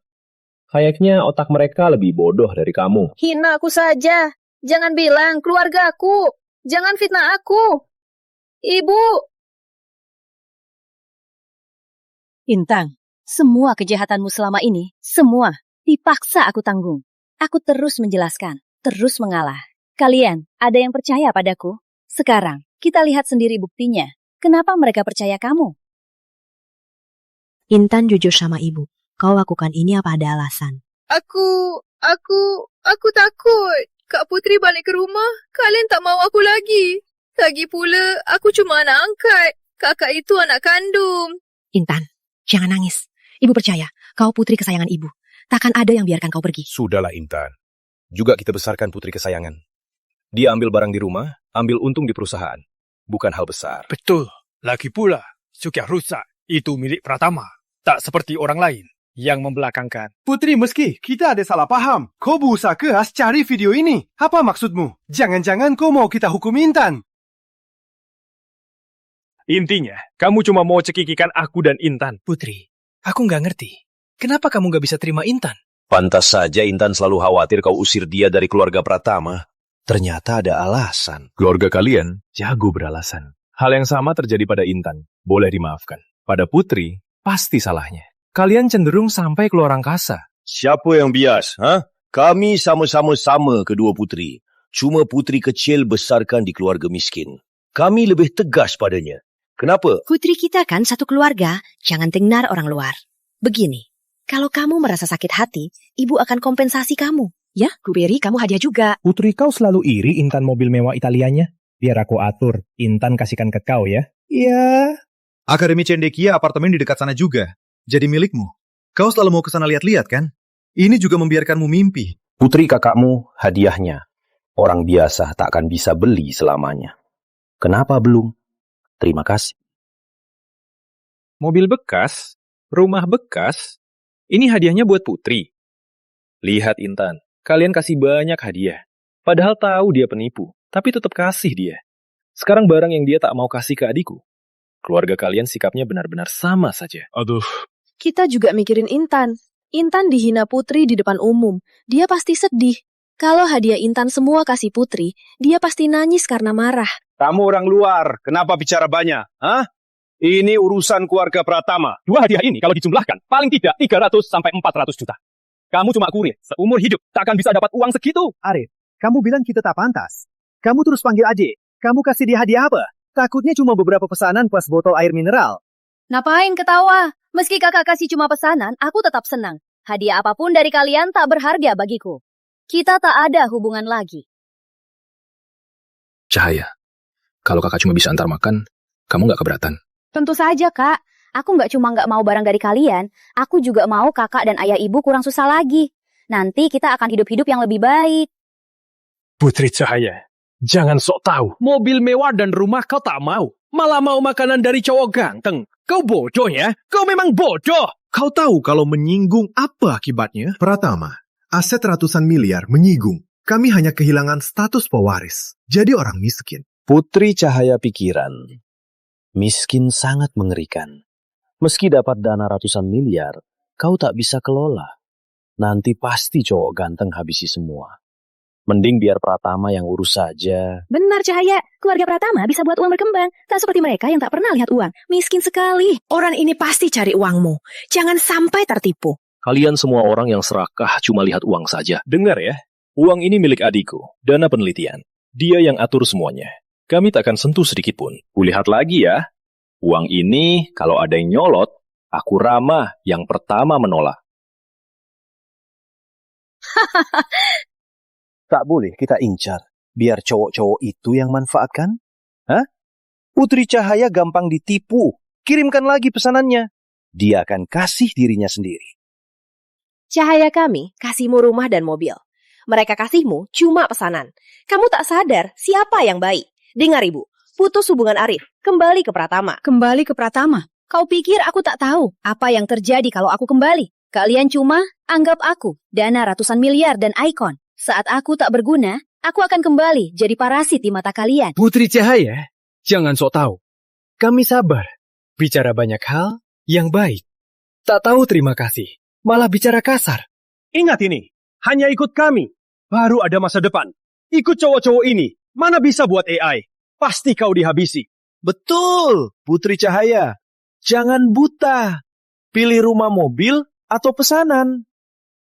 Kayaknya otak mereka lebih bodoh dari kamu. Hina aku saja. Jangan bilang keluarga aku. Jangan fitnah aku. Ibu. Intan, semua kejahatanmu selama ini, semua dipaksa aku tanggung. Aku terus menjelaskan, terus mengalah. Kalian, ada yang percaya padaku? Sekarang, kita lihat sendiri buktinya. Kenapa mereka percaya kamu? Intan jujur sama ibu. Kau lakukan ini apa ada alasan? Aku takut. Kak Putri balik ke rumah, kalian tak mau aku lagi. Lagi pula, aku cuma anak angkat. Kakak itu anak kandung. Intan, jangan nangis. Ibu percaya, kau putri kesayangan ibu. Takkan ada yang biarkan kau pergi. Sudahlah Intan. Juga kita besarkan putri kesayangan. Dia ambil barang di rumah, ambil untung di perusahaan. Bukan hal besar. Betul. Lagi pula, Sukyah rusak. Itu milik Pratama. Tak seperti orang lain yang membelakangkan. Putri, meski kita ada salah paham, kau berusaha keras cari video ini. Apa maksudmu? Jangan-jangan kau mau kita hukum Intan? Intinya, kamu cuma mau cekikikan aku dan Intan. Putri, aku nggak ngerti. Kenapa kamu nggak bisa terima Intan? Pantas saja Intan selalu khawatir kau usir dia dari keluarga Pratama. Ternyata ada alasan. Keluarga kalian jago beralasan. Hal yang sama terjadi pada Intan. Boleh dimaafkan. Pada Putri, pasti salahnya. Kalian cenderung sampai keluar angkasa. Siapa yang bias? Kami sama-sama kedua putri. Cuma putri kecil besarkan di keluarga miskin. Kami lebih tegas padanya. Kenapa? Putri kita kan satu keluarga, jangan dengar orang luar. Begini, kalau kamu merasa sakit hati, ibu akan kompensasi kamu. Ya, ku beri kamu hadiah juga. Putri kau selalu iri Intan mobil mewah Italianya. Biar aku atur, Intan kasihkan ke kau ya. Iya. Akademi Cendekia apartemen di dekat sana juga. Jadi milikmu. Kau selalu mau ke sana lihat-lihat kan? Ini juga membiarkanmu mimpi. Putri kakakmu hadiahnya. Orang biasa tak akan bisa beli selamanya. Kenapa belum? Terima kasih. Mobil bekas, rumah bekas, ini hadiahnya buat Putri. Lihat Intan, kalian kasih banyak hadiah. Padahal tahu dia penipu, tapi tetap kasih dia. Sekarang barang yang dia tak mau kasih ke adikku. Keluarga kalian sikapnya benar-benar sama saja. Aduh. Kita juga mikirin Intan. Intan dihina Putri di depan umum. Dia pasti sedih. Kalau hadiah Intan semua kasih Putri, dia pasti nangis karena marah. Kamu orang luar, kenapa bicara banyak? Ini urusan keluarga Pratama. Dua hadiah ini kalau dijumlahkan, paling tidak 300 sampai 400 juta. Kamu cuma kurir, seumur hidup tak akan bisa dapat uang segitu. Arif, kamu bilang kita tak pantas. Kamu terus panggil adik. Kamu kasih dia hadiah apa? Takutnya cuma beberapa pesanan plus botol air mineral. Ngapain ketawa? Meski kakak kasih cuma pesanan, aku tetap senang. Hadiah apapun dari kalian tak berharga bagiku. Kita tak ada hubungan lagi. Cahaya, kalau kakak cuma bisa antar makan, kamu nggak keberatan? Tentu saja, Kak. Aku nggak cuma nggak mau barang dari kalian, aku juga mau kakak dan ayah ibu kurang susah lagi. Nanti kita akan hidup-hidup yang lebih baik. Putri Cahaya, jangan sok tahu. Mobil mewah dan rumah kau tak mau. Malah mau makanan dari cowok ganteng. Kau bodoh ya? Kau memang bodoh. Kau tahu kalau menyinggung apa akibatnya? Pratama, aset ratusan miliar menyinggung. Kami hanya kehilangan status pewaris. Jadi orang miskin. Putri Cahaya pikiran. Miskin sangat mengerikan. Meski dapat dana ratusan miliar, kau tak bisa kelola. Nanti pasti cowok ganteng habisi semua. Mending biar Pratama yang urus saja. Benar Cahaya, keluarga Pratama bisa buat uang berkembang. Tak seperti mereka yang tak pernah lihat uang. Miskin sekali. Orang ini pasti cari uangmu. Jangan sampai tertipu. Kalian semua orang yang serakah cuma lihat uang saja. Dengar ya, uang ini milik adikku, dana penelitian. Dia yang atur semuanya. Kami tak akan sentuh sedikit pun. Kulihat lagi ya, uang ini kalau ada yang nyolot, aku Rama yang pertama menolak. Tak boleh kita incar, biar cowok-cowok itu yang manfaatkan. Putri Cahaya gampang ditipu. Kirimkan lagi pesanannya. Dia akan kasih dirinya sendiri. Cahaya kami kasihmu rumah dan mobil. Mereka kasihmu cuma pesanan. Kamu tak sadar siapa yang baik. Dengar ibu, putus hubungan Arif. Kembali ke Pratama. Kembali ke Pratama? Kau pikir aku tak tahu apa yang terjadi kalau aku kembali? Kalian cuma anggap aku dana ratusan miliar dan ikon. Saat aku tak berguna, aku akan kembali jadi parasit di mata kalian. Putri Cahaya, jangan sok tahu. Kami sabar. Bicara banyak hal yang baik. Tak tahu terima kasih. Malah bicara kasar. Ingat ini, hanya ikut kami. Baru ada masa depan. Ikut cowok-cowok ini. Mana bisa buat AI? Pasti kau dihabisi. Betul, Putri Cahaya. Jangan buta. Pilih rumah mobil atau pesanan.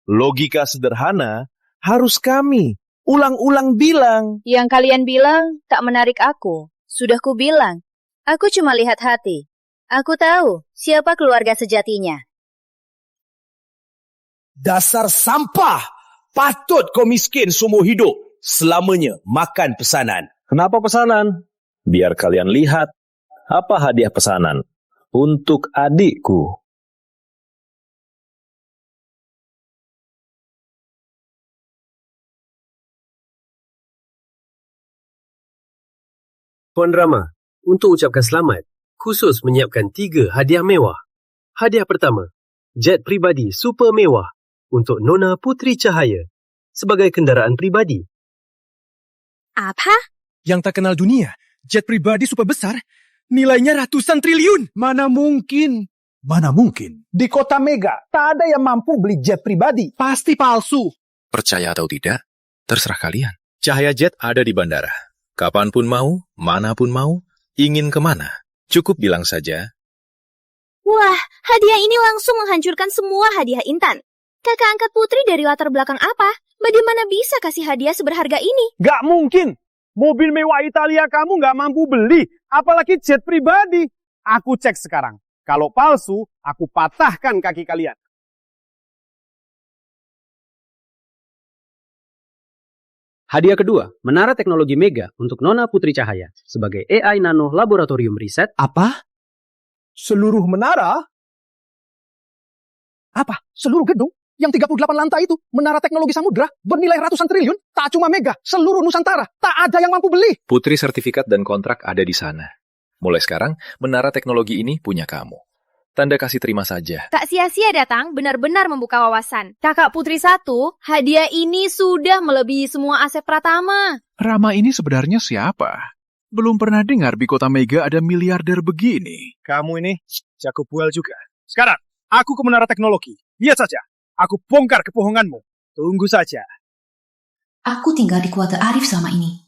Logika sederhana harus kami ulang-ulang bilang. Yang kalian bilang tak menarik aku. Sudah ku bilang. Aku cuma lihat hati. Aku tahu siapa keluarga sejatinya. Dasar sampah. Patut kau miskin seumur hidup. Selamanya makan pesanan. Kenapa pesanan? Biar kalian lihat apa hadiah pesanan untuk adikku. Puan Rama, untuk ucapkan selamat, khusus menyiapkan 3 hadiah mewah. Hadiah pertama, jet pribadi super mewah untuk Nona Putri Cahaya sebagai kendaraan pribadi. Apa? Yang tak kenal dunia, jet pribadi super besar. Nilainya ratusan triliun. Mana mungkin? Mana mungkin? Di kota Mega, tak ada yang mampu beli jet pribadi. Pasti palsu. Percaya atau tidak, terserah kalian. Cahaya jet ada di bandara. Kapanpun mau, manapun mau, ingin kemana. Cukup bilang saja. Wah, hadiah ini langsung menghancurkan semua hadiah Intan. Kakak angkat Putri dari latar belakang apa? Bagaimana bisa kasih hadiah seberharga ini? Gak mungkin. Mobil mewah Italia kamu gak mampu beli. Apalagi jet pribadi. Aku cek sekarang. Kalau palsu, aku patahkan kaki kalian. Hadiah kedua, Menara Teknologi Mega untuk Nona Putri Cahaya sebagai AI Nano Laboratorium Riset. Apa? Seluruh menara? Apa? Seluruh gedung? Yang 38 lantai itu, Menara Teknologi Samudra, bernilai ratusan triliun, tak cuma Mega, seluruh Nusantara, tak ada yang mampu beli. Putri, sertifikat dan kontrak ada di sana. Mulai sekarang, menara teknologi ini punya kamu. Tanda kasih terima saja. Tak sia-sia datang, benar-benar membuka wawasan. Kakak Putri 1, hadiah ini sudah melebihi semua aset Pratama. Rama ini sebenarnya siapa? Belum pernah dengar di kota Mega ada miliarder begini. Kamu ini jago bual juga. Sekarang, aku ke Menara Teknologi. Lihat saja, aku bongkar kebohonganmu. Tunggu saja. Aku tinggal di keluarga Arif selama ini.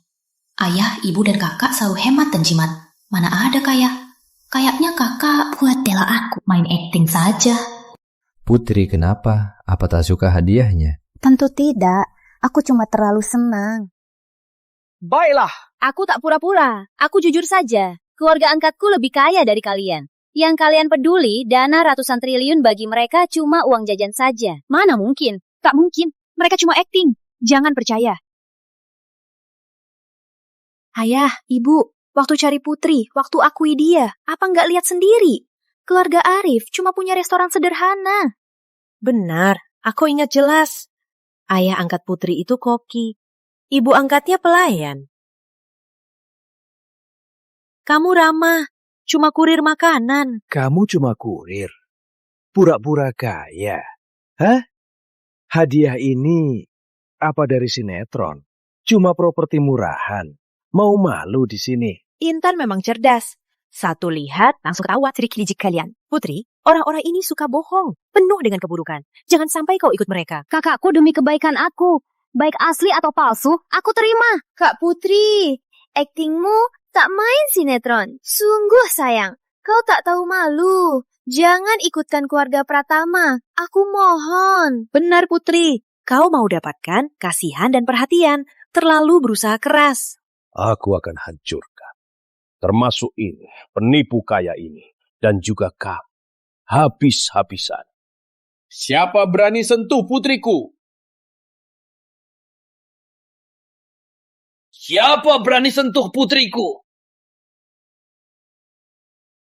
Ayah, ibu, dan kakak selalu hemat dan jimat. Mana ada kayaknya kakak buat bela aku main acting saja. Putri kenapa? Apa tak suka hadiahnya? Tentu tidak. Aku cuma terlalu senang. Baiklah. Aku tak pura-pura. Aku jujur saja. Keluarga angkatku lebih kaya dari kalian. Yang kalian peduli, dana ratusan triliun bagi mereka cuma uang jajan saja. Mana mungkin? Tak mungkin. Mereka cuma acting. Jangan percaya. Ayah, ibu, waktu cari Putri, waktu akui dia, apa nggak lihat sendiri? Keluarga Arif cuma punya restoran sederhana. Benar, aku ingat jelas. Ayah angkat Putri itu koki. Ibu angkatnya pelayan. Kamu ramah, cuma kurir makanan. Kamu cuma kurir. Pura-pura kaya. Hah? Hadiah ini apa dari sinetron? Cuma properti murahan. Mau malu di sini. Intan memang cerdas. Satu lihat, langsung ketawa trik-licik kalian. Putri, orang-orang ini suka bohong. Penuh dengan keburukan. Jangan sampai kau ikut mereka. Kakakku demi kebaikan aku. Baik asli atau palsu, aku terima. Kak Putri, aktingmu tak main sinetron. Sungguh sayang, kau tak tahu malu. Jangan ikutkan keluarga Pratama. Aku mohon. Benar Putri, kau mau dapatkan kasihan dan perhatian. Terlalu berusaha keras. Aku akan hancurkan. Termasuk ini, penipu kaya ini. Dan juga kamu. Habis-habisan. Siapa berani sentuh putriku? Siapa berani sentuh putriku?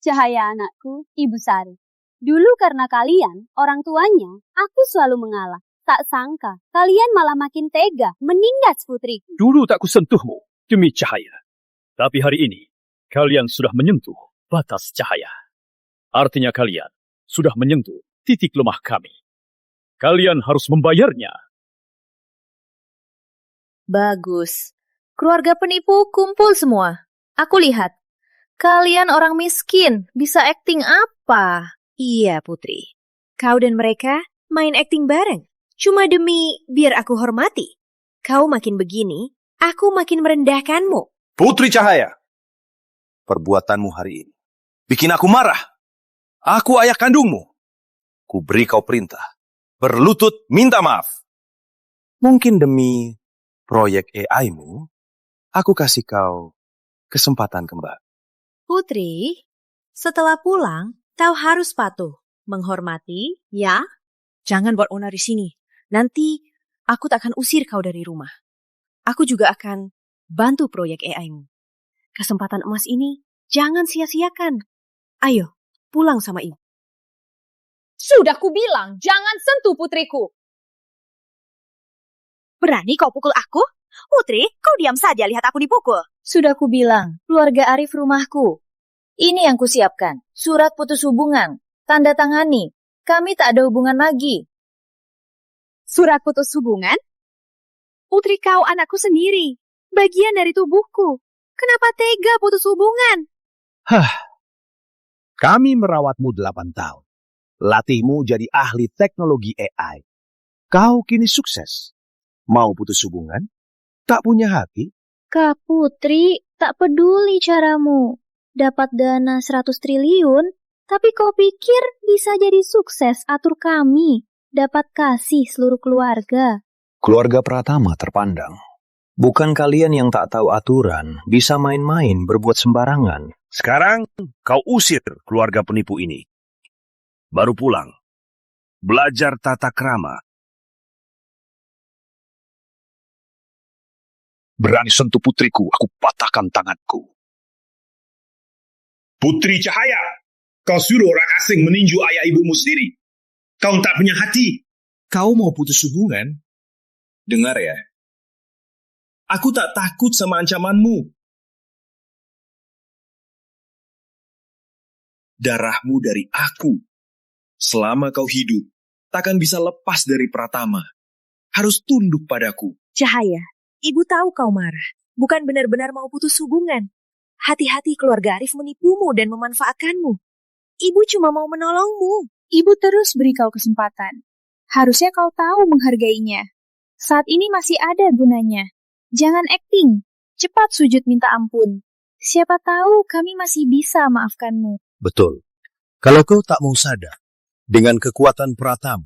Cahaya anakku, Ibu Sari. Dulu karena kalian, orang tuanya, aku selalu mengalah. Tak sangka, kalian malah makin tega menindas putriku. Dulu tak kusentuhmu demi cahaya. Tapi hari ini, kalian sudah menyentuh batas cahaya. Artinya kalian sudah menyentuh titik lemah kami. Kalian harus membayarnya. Bagus. Keluarga penipu kumpul semua. Aku lihat. Kalian orang miskin, bisa akting apa? Iya, Putri. Kau dan mereka main akting bareng. Cuma demi biar aku hormati. Kau makin begini, aku makin merendahkanmu. Putri Cahaya, perbuatanmu hari ini bikin aku marah. Aku ayah kandungmu. Ku beri kau perintah. Berlutut minta maaf. Mungkin demi proyek AI-mu, aku kasih kau kesempatan kembali. Putri, setelah pulang, kau harus patuh, menghormati, ya? Jangan buat onar di sini. Nanti aku tak akan usir kau dari rumah. Aku juga akan bantu proyek AI-mu. Kesempatan emas ini jangan sia-siakan. Ayo, pulang sama ibu. Sudah kubilang, jangan sentuh putriku. Berani kau pukul aku? Putri, kau diam saja lihat aku dipukul. Sudah kubilang, keluarga Arif rumahku. Ini yang kusiapkan, surat putus hubungan. Tanda tangani, kami tak ada hubungan lagi. Surat putus hubungan? Putri kau anakku sendiri, bagian dari tubuhku. Kenapa tega putus hubungan? Kami merawatmu 8 tahun. Latihmu jadi ahli teknologi AI. Kau kini sukses. Mau putus hubungan? Tak punya hati? Kak Putri, tak peduli caramu. Dapat dana 100 triliun, tapi kau pikir bisa jadi sukses atur kami, dapat kasih seluruh keluarga. Keluarga Pratama terpandang. Bukan kalian yang tak tahu aturan, bisa main-main, berbuat sembarangan. Sekarang kau usir keluarga penipu ini. Baru pulang. Belajar tata krama. Berani sentuh putriku, aku patahkan tanganku. Putri Cahaya, kau suruh orang asing meninju ayah ibumu sendiri. Kau tak punya hati. Kau mau putus hubungan? Dengar ya. Aku tak takut sama ancamanmu. Darahmu dari aku. Selama kau hidup, takkan bisa lepas dari Pratama. Harus tunduk padaku. Cahaya, ibu tahu kau marah. Bukan benar-benar mau putus hubungan. Hati-hati keluarga Arif menipumu dan memanfaatkanmu. Ibu cuma mau menolongmu. Ibu terus beri kau kesempatan. Harusnya kau tahu menghargainya. Saat ini masih ada gunanya. Jangan akting. Cepat sujud minta ampun. Siapa tahu kami masih bisa maafkanmu. Betul. Kalau kau tak mau sadar, dengan kekuatan Pratama,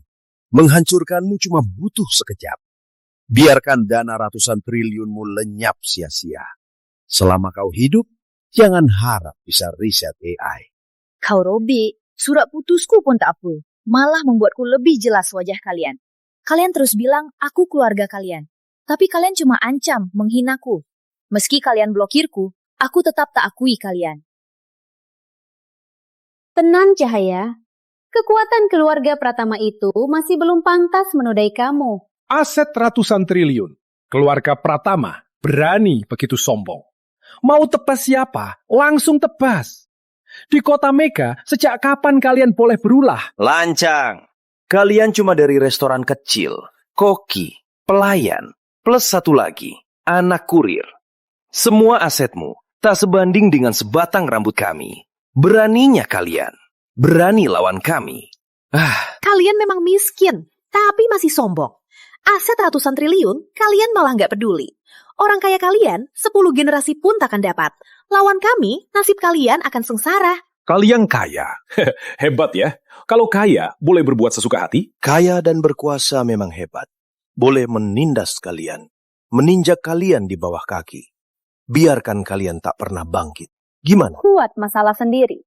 menghancurkanmu cuma butuh sekejap. Biarkan dana ratusan triliunmu lenyap sia-sia. Selama kau hidup, jangan harap bisa riset AI. Kau Robi, surat putusku pun tak apa. Malah membuatku lebih jelas wajah kalian. Kalian terus bilang aku keluarga kalian. Tapi kalian cuma ancam, menghinaku. Meski kalian blokirku, aku tetap tak akui kalian. Tenang Cahaya, kekuatan keluarga Pratama itu masih belum pantas menodai kamu. Aset ratusan triliun. Keluarga Pratama berani begitu sombong. Mau tebas siapa? Langsung tebas. Di kota Mega, sejak kapan kalian boleh berulah? Lancang. Kalian cuma dari restoran kecil, koki, pelayan, plus satu lagi, anak kurir. Semua asetmu tak sebanding dengan sebatang rambut kami. Beraninya kalian. Berani lawan kami. Kalian memang miskin, tapi masih sombong. Aset ratusan triliun, kalian malah nggak peduli. Orang kaya kalian, 10 generasi pun takkan dapat. Lawan kami, nasib kalian akan sengsara. Kalian kaya. Hebat ya. Kalau kaya, boleh berbuat sesuka hati. Kaya dan berkuasa memang hebat. Boleh menindas kalian. Meninjak kalian di bawah kaki. Biarkan kalian tak pernah bangkit. Gimana? Kuat masalah sendiri.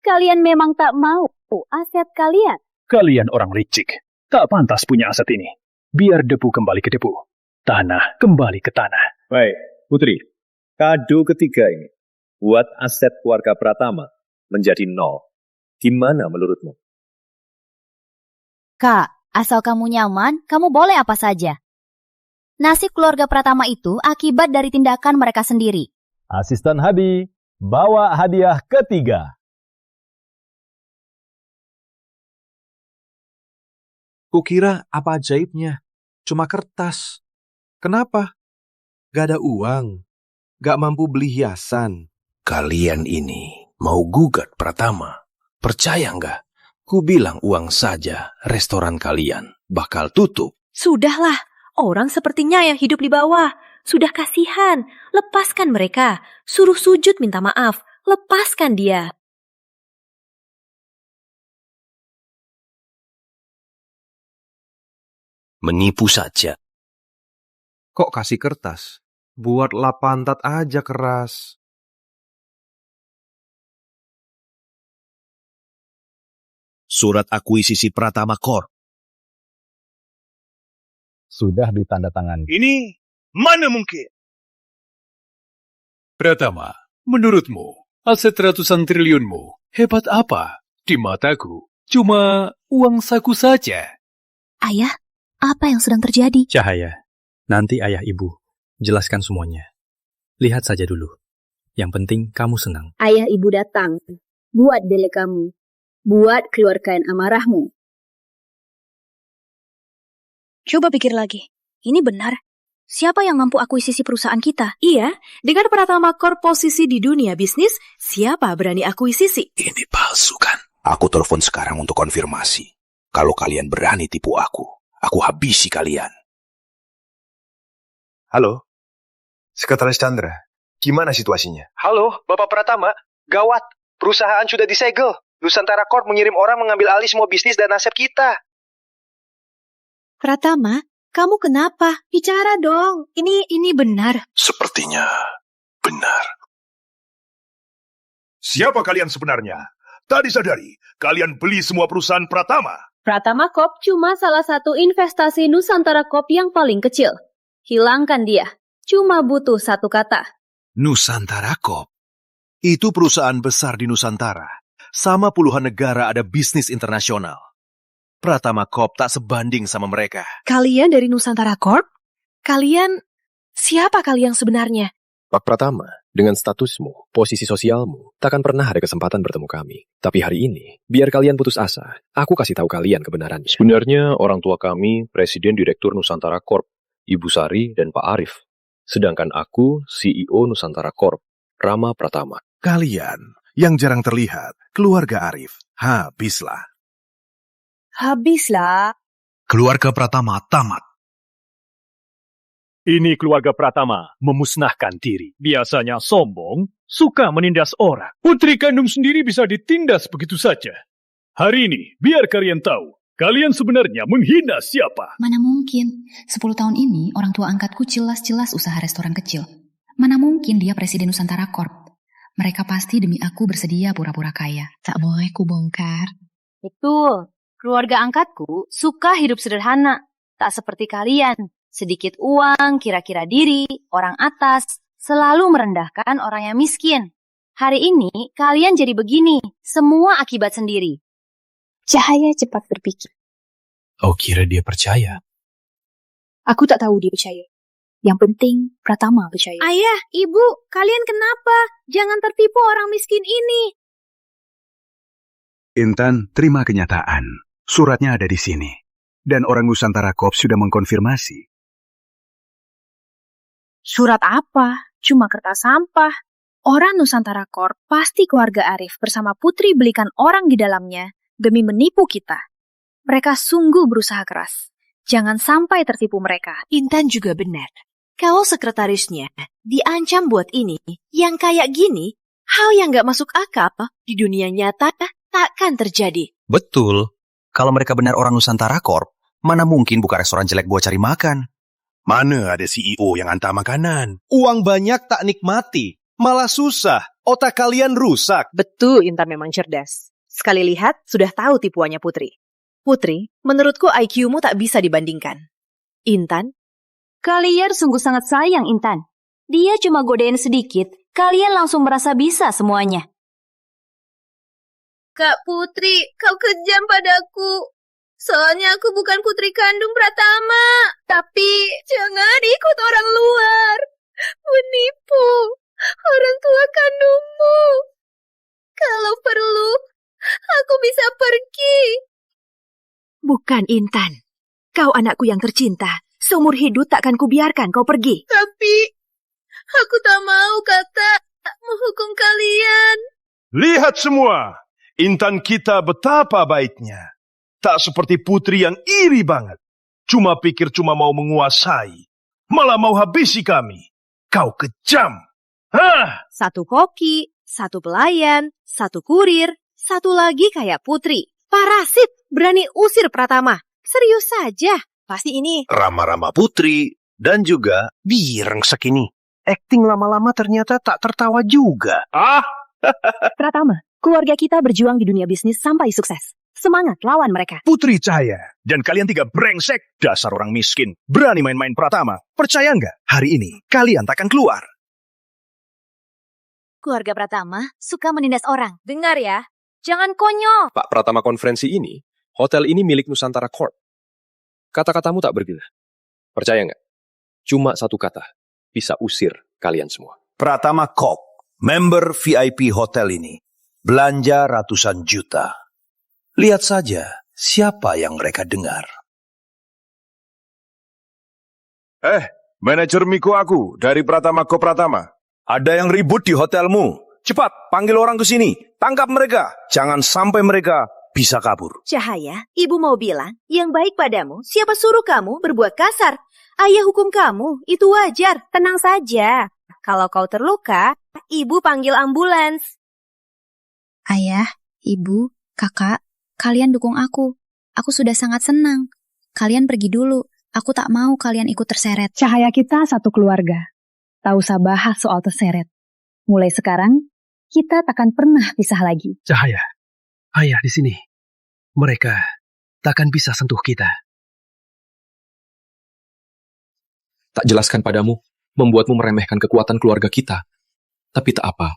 Kalian memang tak mau aset kalian. Kalian orang licik. Tak pantas punya aset ini. Biar debu kembali ke debu. Tanah kembali ke tanah. Baik, Putri. Kado ketiga ini buat aset keluarga Pratama menjadi 0. Gimana menurutmu? Kak, asal kamu nyaman, kamu boleh apa saja. Nasib keluarga Pratama itu akibat dari tindakan mereka sendiri. Asisten Hadi, bawa hadiah ketiga. Kukira apa ajaibnya? Cuma kertas. Kenapa? Gak ada uang. Gak mampu beli hiasan. Kalian ini mau gugat Pratama. Percaya nggak? Ku bilang uang saja restoran kalian bakal tutup. Sudahlah, orang sepertinya yang hidup di bawah. Sudah kasihan, lepaskan mereka. Suruh sujud minta maaf, lepaskan dia. Menipu saja. Kok kasih kertas? Buat lap pantat aja keras. Surat akuisisi Pratama Corp. Sudah ditandatangani. Ini mana mungkin? Pratama, menurutmu, aset ratusan triliunmu hebat apa? Di mataku, cuma uang saku saja. Ayah, apa yang sedang terjadi? Cahaya, nanti ayah ibu jelaskan semuanya. Lihat saja dulu. Yang penting kamu senang. Ayah ibu datang. Buat dele kamu. Buat keluarkan amarahmu. Coba pikir lagi. Ini benar. Siapa yang mampu akuisisi perusahaan kita? Iya, dengan Pratama Corp posisi di dunia bisnis, siapa berani akuisisi? Ini palsu kan? Aku telepon sekarang untuk konfirmasi. Kalau kalian berani tipu aku habisi kalian. Halo, Sekretaris Chandra, gimana situasinya? Halo, Bapak Pratama. Gawat, perusahaan sudah disegel. Nusantara Corp mengirim orang mengambil alih semua bisnis dan aset kita. Pratama, kamu kenapa? Bicara dong. Ini benar. Sepertinya benar. Siapa kalian sebenarnya? Tak disadari, kalian beli semua perusahaan Pratama. Pratama Corp cuma salah satu investasi Nusantara Corp yang paling kecil. Hilangkan dia. Cuma butuh satu kata. Nusantara Corp? Itu perusahaan besar di Nusantara. Sama puluhan negara ada bisnis internasional. Pratama Corp tak sebanding sama mereka. Kalian dari Nusantara Corp? Siapa kalian sebenarnya? Pak Pratama, dengan statusmu, posisi sosialmu, takkan pernah ada kesempatan bertemu kami. Tapi hari ini, biar kalian putus asa, aku kasih tahu kalian kebenarannya. Sebenarnya orang tua kami, Presiden Direktur Nusantara Corp, Ibu Sari dan Pak Arif. Sedangkan aku, CEO Nusantara Corp, Rama Pratama. Kalian yang jarang terlihat, keluarga Arif, habislah. Habislah. Keluarga Pratama tamat. Ini keluarga Pratama memusnahkan diri. Biasanya sombong, suka menindas orang. Putri kandung sendiri bisa ditindas begitu saja. Hari ini, biar kalian tahu, kalian sebenarnya menghina siapa. Mana mungkin, 10 tahun ini orang tua angkatku jelas-jelas usaha restoran kecil. Mana mungkin dia Presiden Nusantara Corp. Mereka pasti demi aku bersedia pura-pura kaya. Tak boleh kubongkar. Betul. Keluarga angkatku suka hidup sederhana. Tak seperti kalian. Sedikit uang, kira-kira diri, orang atas, selalu merendahkan orang yang miskin. Hari ini kalian jadi begini, semua akibat sendiri. Cahaya cepat berpikir. Oh, kira dia percaya. Aku tak tahu dia percaya. Yang penting, Pratama percaya. Ayah, ibu, kalian kenapa? Jangan tertipu orang miskin ini. Intan, terima kenyataan. Suratnya ada di sini. Dan orang Nusantara Corp sudah mengkonfirmasi. Surat apa? Cuma kertas sampah. Orang Nusantara Corp pasti keluarga Arif bersama Putri belikan orang di dalamnya demi menipu kita. Mereka sungguh berusaha keras. Jangan sampai tertipu mereka. Intan juga benar. Kalau sekretarisnya diancam buat ini, yang kayak gini, hal yang gak masuk akal di dunia nyata takkan terjadi. Betul. Kalau mereka benar orang Nusantara Corp, mana mungkin buka restoran jelek buat cari makan? Mana ada CEO yang hantar makanan? Uang banyak tak nikmati, malah susah. Otak kalian rusak. Betul, Intan memang cerdas. Sekali lihat, sudah tahu tipuannya Putri. Putri, menurutku IQ-mu tak bisa dibandingkan. Intan? Kalian sungguh sangat sayang Intan. Dia cuma godain sedikit, kalian langsung merasa bisa semuanya. Kak Putri, kau kejam padaku. Soalnya aku bukan putri kandung Pratama. Tapi jangan ikut orang luar. Menipu orang tua kandungmu. Kalau perlu, aku bisa pergi. Bukan Intan. Kau anakku yang tercinta. Seumur hidup takkan kubiarkan kau pergi. Tapi aku tak mau, Kak, menghukum kalian. Lihat semua. Intan kita betapa baiknya. Tak seperti Putri yang iri banget. Cuma pikir cuma mau menguasai. Malah mau habisi kami. Kau kejam. Hah? Satu koki, satu pelayan, satu kurir, satu lagi kayak Putri. Parasit, berani usir Pratama. Serius saja. Pasti ini Rama-rama Putri dan juga bireng sekini. Akting lama-lama ternyata tak tertawa juga. Pratama, keluarga kita berjuang di dunia bisnis sampai sukses. Semangat lawan mereka. Putri Cahaya dan kalian tiga brengsek, dasar orang miskin. Berani main-main Pratama. Percaya nggak? Hari ini kalian takkan keluar. Keluarga Pratama suka menindas orang. Dengar ya, jangan konyol. Pak Pratama konferensi ini, hotel ini milik Nusantara Corp. Kata-katamu tak berguna. Percaya nggak? Cuma satu kata, bisa usir kalian semua. Pratama Corp, member VIP hotel ini, belanja ratusan juta. Lihat saja siapa yang mereka dengar. Manajer Miko aku dari Pratama Ko Pratama. Ada yang ribut di hotelmu. Cepat, panggil orang ke sini. Tangkap mereka. Jangan sampai mereka bisa kabur. Cahaya, ibu mau bilang, yang baik padamu, siapa suruh kamu berbuat kasar? Ayah hukum kamu, itu wajar. Tenang saja. Kalau kau terluka, ibu panggil ambulans. Ayah, ibu, kakak, kalian dukung aku. Aku sudah sangat senang. Kalian pergi dulu. Aku tak mau kalian ikut terseret. Cahaya kita satu keluarga. Tak usah bahas soal terseret. Mulai sekarang, kita takkan pernah pisah lagi. Cahaya, ayah di sini. Mereka takkan bisa sentuh kita. Tak jelaskan padamu, membuatmu meremehkan kekuatan keluarga kita. Tapi tak apa,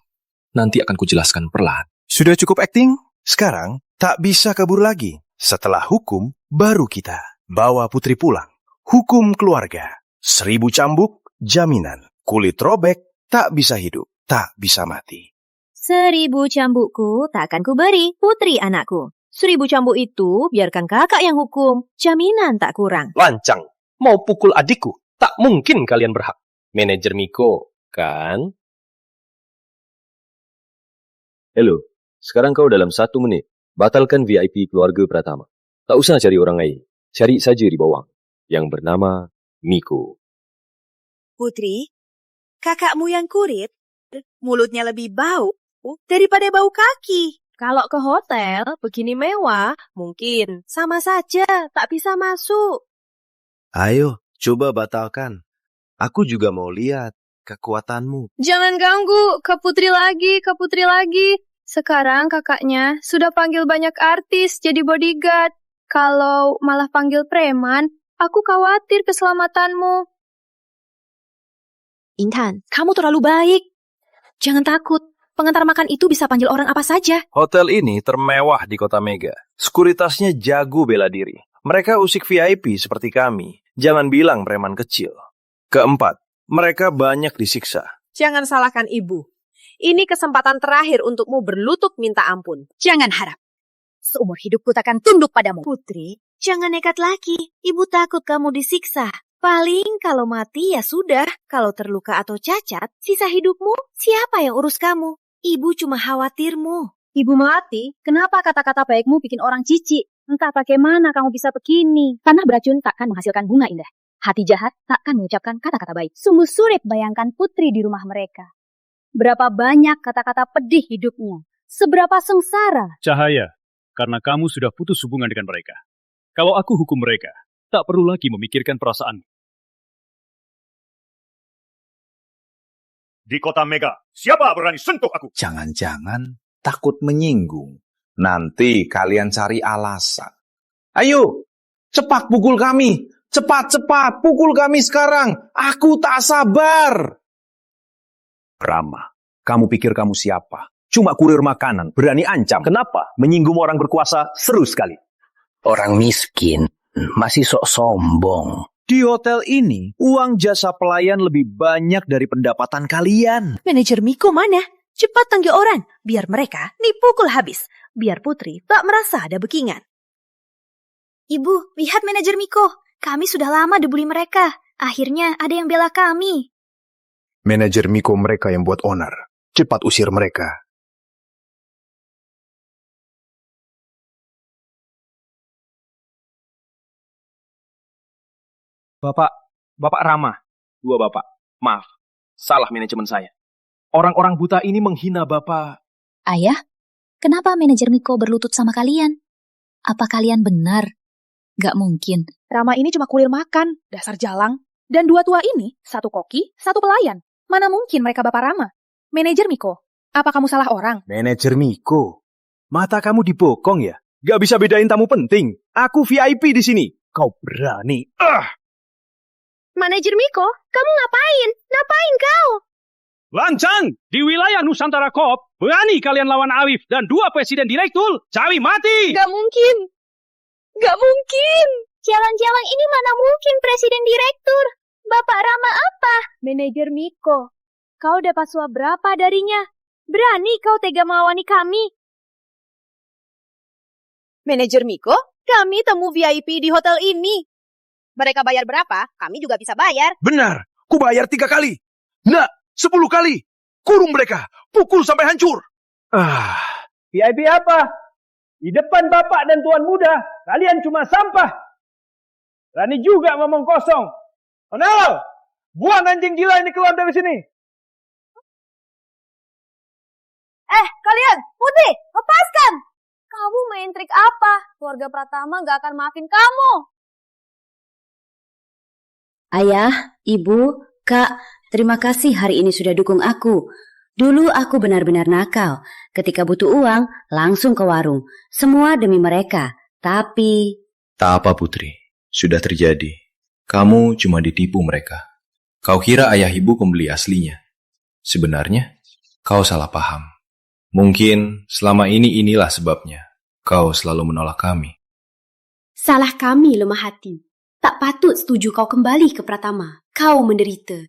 nanti akan kujelaskan perlahan. Sudah cukup akting? Sekarang tak bisa kabur lagi. Setelah hukum, baru kita bawa Putri pulang. Hukum keluarga. 1000 cambuk, jaminan. Kulit robek, tak bisa hidup, tak bisa mati. 1000 cambukku tak akan kuberi, Putri anakku. 1000 cambuk itu biarkan kakak yang hukum. Jaminan tak kurang. Lancang, mau pukul adikku? Tak mungkin kalian berhak. Manajer Miko, kan? Halo, sekarang kau dalam 1 menit. Batalkan VIP keluarga Pratama. Tak usah cari orang lain. Cari saja di bawah. Yang bernama Miko. Putri, kakakmu yang kurit, mulutnya lebih bau daripada bau kaki. Kalau ke hotel begini mewah, mungkin sama saja tak bisa masuk. Ayo, coba batalkan. Aku juga mau lihat kekuatanmu. Jangan ganggu, Kak Putri lagi. Sekarang kakaknya sudah panggil banyak artis jadi bodyguard. Kalau malah panggil preman, aku khawatir keselamatanmu. Intan, kamu terlalu baik. Jangan takut, pengantar makan itu bisa panggil orang apa saja. Hotel ini termewah di kota Mega. Sekuritasnya jago bela diri. Mereka usik VIP seperti kami. Jangan bilang preman kecil. Keempat, mereka banyak disiksa. Jangan salahkan ibu. Ini kesempatan terakhir untukmu berlutut minta ampun. Jangan harap. Seumur hidupku takkan tunduk padamu. Putri, jangan nekat lagi. Ibu takut kamu disiksa. Paling kalau mati ya sudah. Kalau terluka atau cacat, sisa hidupmu siapa yang urus kamu? Ibu cuma khawatirmu. Ibu melati, kenapa kata-kata baikmu bikin orang jijik? Entah bagaimana kamu bisa begini. Tanah beracun takkan menghasilkan bunga indah. Hati jahat takkan mengucapkan kata-kata baik. Sungguh sulit bayangkan Putri di rumah mereka. Berapa banyak kata-kata pedih hidupnya. Seberapa sengsara. Cahaya, karena kamu sudah putus hubungan dengan mereka. Kalau aku hukum mereka, tak perlu lagi memikirkan perasaan. Di kota Mega, siapa berani sentuh aku? Jangan-jangan takut menyinggung. Nanti kalian cari alasan. Ayo, cepat pukul kami. Cepat, pukul kami sekarang. Aku tak sabar. Rama, kamu pikir kamu siapa? Cuma kurir makanan, berani ancam. Kenapa? Menyinggung orang berkuasa, seru sekali. Orang miskin masih sok sombong. Di hotel ini, uang jasa pelayan lebih banyak dari pendapatan kalian. Manajer Miko mana? Cepat panggil orang, biar mereka dipukul habis. Biar Putri tak merasa ada bekingan. Ibu, lihat manajer Miko. Kami sudah lama dibully mereka. Akhirnya ada yang bela kami. Manajer Miko mereka yang buat onar. Cepat usir mereka. Bapak Rama. Dua bapak. Maaf, salah manajemen saya. Orang-orang buta ini menghina bapak. Ayah, kenapa manajer Miko berlutut sama kalian? Apa kalian benar? Gak mungkin. Rama ini cuma kulir makan, dasar jalang. Dan dua tua ini, satu koki, satu pelayan. Mana mungkin mereka Bapak Rama? Manajer Miko, apa kamu salah orang? Manajer Miko, mata kamu dibokong ya? Gak bisa bedain tamu penting. Aku VIP di sini. Kau berani. Manajer Miko, kamu ngapain? Ngapain kau? Lancang! Di wilayah Nusantara Corp, berani kalian lawan Arif dan 2 presiden direktur? Cari mati! Gak mungkin. Jalan-jalan ini mana mungkin presiden direktur? Bapak Rama apa? Manajer Miko. Kau dapat suap berapa darinya? Berani kau tega melawan kami? Manajer Miko, kami temu VIP di hotel ini. Mereka bayar berapa, kami juga bisa bayar. Benar, Kubayar 3 kali. Nah, 10 kali. Kurung mereka. Pukul sampai hancur. VIP apa? Di depan bapak dan tuan muda, kalian cuma sampah. Berani juga ngomong kosong. Onel, buang anjing gila ini keluar dari sini. Kalian, Putri, lepaskan! Kamu main trik apa? Keluarga Pratama gak akan maafin kamu. Ayah, Ibu, Kak, terima kasih hari ini sudah dukung aku. Dulu aku benar-benar nakal. Ketika butuh uang, langsung ke warung. Semua demi mereka. Tapi... Tak apa Putri, sudah terjadi. Kamu cuma ditipu mereka. Kau kira ayah ibu pembeli aslinya. Sebenarnya, kau salah paham. Mungkin selama inilah sebabnya. Kau selalu menolak kami. Salah kami lemah hati. Tak patut setuju kau kembali ke Pratama. Kau menderita.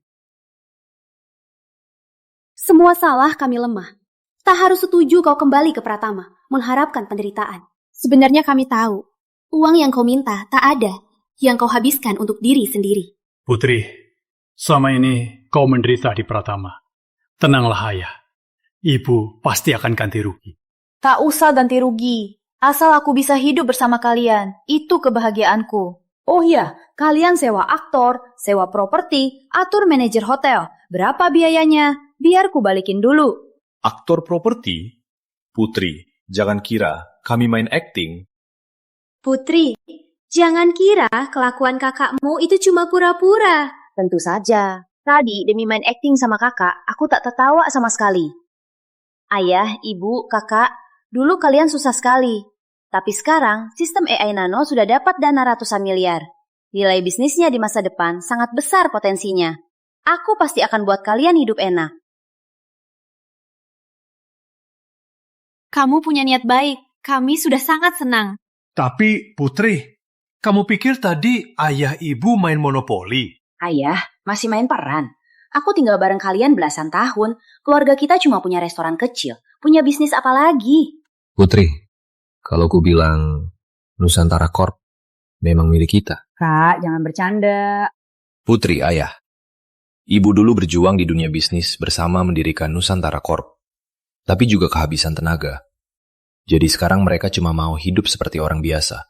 Semua salah kami lemah. Tak harus setuju kau kembali ke Pratama, mengharapkan penderitaan. Sebenarnya kami tahu, uang yang kau minta tak ada, yang kau habiskan untuk diri sendiri. Putri, selama ini kau menderita di Pratama. Tenanglah ayah. Ibu pasti akan ganti rugi. Tak usah ganti rugi. Asal aku bisa hidup bersama kalian, itu kebahagiaanku. Oh iya, kalian sewa aktor, sewa properti, atur manajer hotel. Berapa biayanya? Biar ku balikin dulu. Aktor properti? Putri, jangan kira kami main acting. Putri, jangan kira kelakuan kakakmu itu cuma pura-pura. Tentu saja. Tadi demi main acting sama kakak, aku tak tertawa sama sekali. Ayah, ibu, kakak, dulu kalian susah sekali. Tapi sekarang, sistem AI Nano sudah dapat dana ratusan miliar. Nilai bisnisnya di masa depan sangat besar potensinya. Aku pasti akan buat kalian hidup enak. Kamu punya niat baik. Kami sudah sangat senang. Tapi, Putri, kamu pikir tadi ayah ibu main monopoli? Ayah, masih main peran. Aku tinggal bareng kalian belasan tahun. Keluarga kita cuma punya restoran kecil. Punya bisnis apa lagi? Putri, kalau ku bilang Nusantara Corp memang milik kita. Kak, jangan bercanda. Putri, ayah. Ibu dulu berjuang di dunia bisnis bersama mendirikan Nusantara Corp. Tapi juga kehabisan tenaga. Jadi sekarang mereka cuma mau hidup seperti orang biasa.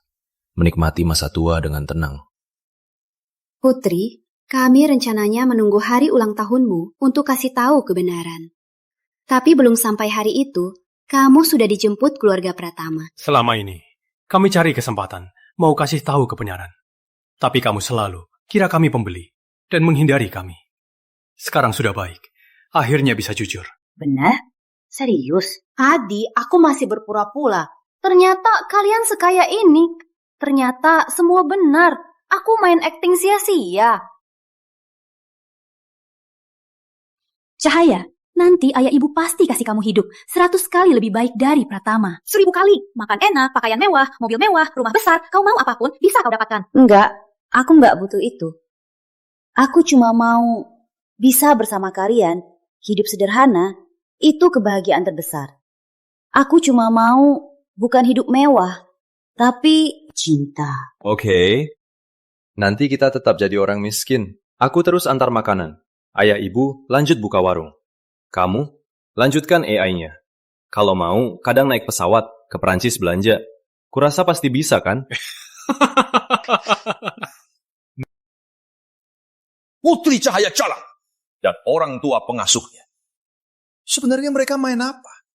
Menikmati masa tua dengan tenang. Putri, kami rencananya menunggu hari ulang tahunmu untuk kasih tahu kebenaran. Tapi belum sampai hari itu, kamu sudah dijemput keluarga Pratama. Selama ini, kami cari kesempatan, mau kasih tahu kebenaran. Tapi kamu selalu kira kami pembeli dan menghindari kami. Sekarang sudah baik, akhirnya bisa jujur. Benar? Serius? Tadi aku masih berpura-pura. Ternyata kalian sekaya ini. Ternyata semua benar. Aku main acting sia-sia. Cahaya, nanti ayah ibu pasti kasih kamu hidup 100 kali lebih baik dari Pratama. 1000 kali. Makan enak, pakaian mewah, mobil mewah, rumah besar. Kau mau apapun, bisa kau dapatkan. Enggak, aku enggak butuh itu. Aku cuma mau bisa bersama kalian, hidup sederhana, itu kebahagiaan terbesar. Aku cuma mau bukan hidup mewah, tapi cinta. Oke. Nanti kita tetap jadi orang miskin. Aku terus antar makanan. Ayah ibu lanjut buka warung. Kamu lanjutkan AI-nya. Kalau mau, kadang naik pesawat ke Perancis belanja. Kurasa pasti bisa kan? Putri Cahaya Calak dan orang tua pengasuhnya. Sebenarnya mereka main apa?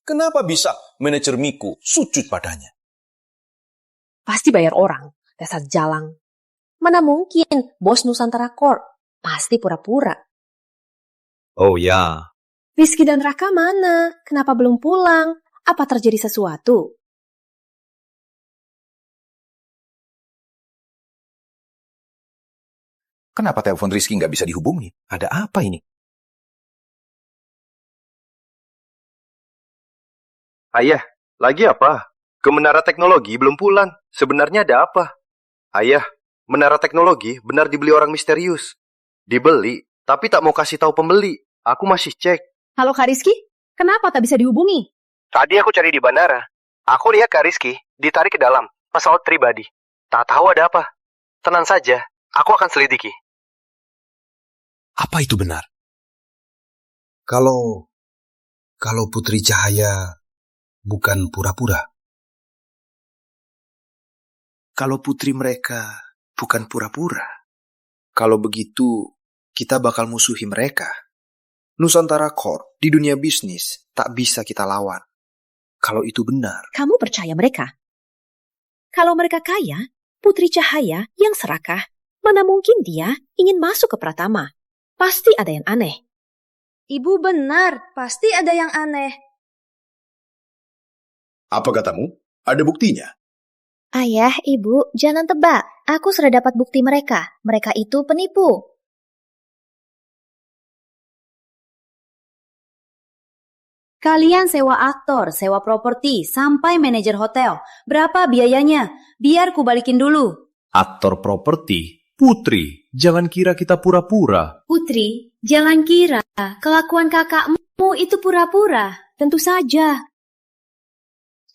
Kenapa bisa manajer Miku sujud padanya? Pasti bayar orang, dasar jalang. Mana mungkin bos Nusantara Corp? Pasti pura-pura. Oh ya. Rizky dan Raka mana? Kenapa belum pulang? Apa terjadi sesuatu? Kenapa telepon Rizky nggak bisa dihubungi? Ada apa ini? Ayah, lagi apa? Ke Menara Teknologi belum pulang. Sebenarnya ada apa? Ayah, Menara Teknologi benar dibeli orang misterius. Dibeli, tapi tak mau kasih tahu pembeli. Aku masih cek. Halo Kak Rizky, kenapa tak bisa dihubungi? Tadi aku cari di bandara. Aku lihat Kak Rizky ditarik ke dalam pesawat pribadi. Tak tahu ada apa. Tenang saja, aku akan selidiki. Apa itu benar? Kalau Putri Cahaya bukan pura-pura. Kalau putri mereka bukan pura-pura. Kalau begitu, kita bakal musuhi mereka. Nusantara Corp di dunia bisnis tak bisa kita lawan. Kalau itu benar. Kamu percaya mereka? Kalau mereka kaya, Putri Cahaya yang serakah, mana mungkin dia ingin masuk ke Pratama? Pasti ada yang aneh. Ibu benar, pasti ada yang aneh. Apa katamu? Ada buktinya? Ayah, Ibu, jangan tebak. Aku sudah dapat bukti mereka. Mereka itu penipu. Kalian sewa aktor, sewa properti, sampai manajer hotel. Berapa biayanya? Biar ku balikin dulu. Aktor properti, Putri, jangan kira kita pura-pura. Putri, jangan kira kelakuan kakakmu itu pura-pura. Tentu saja.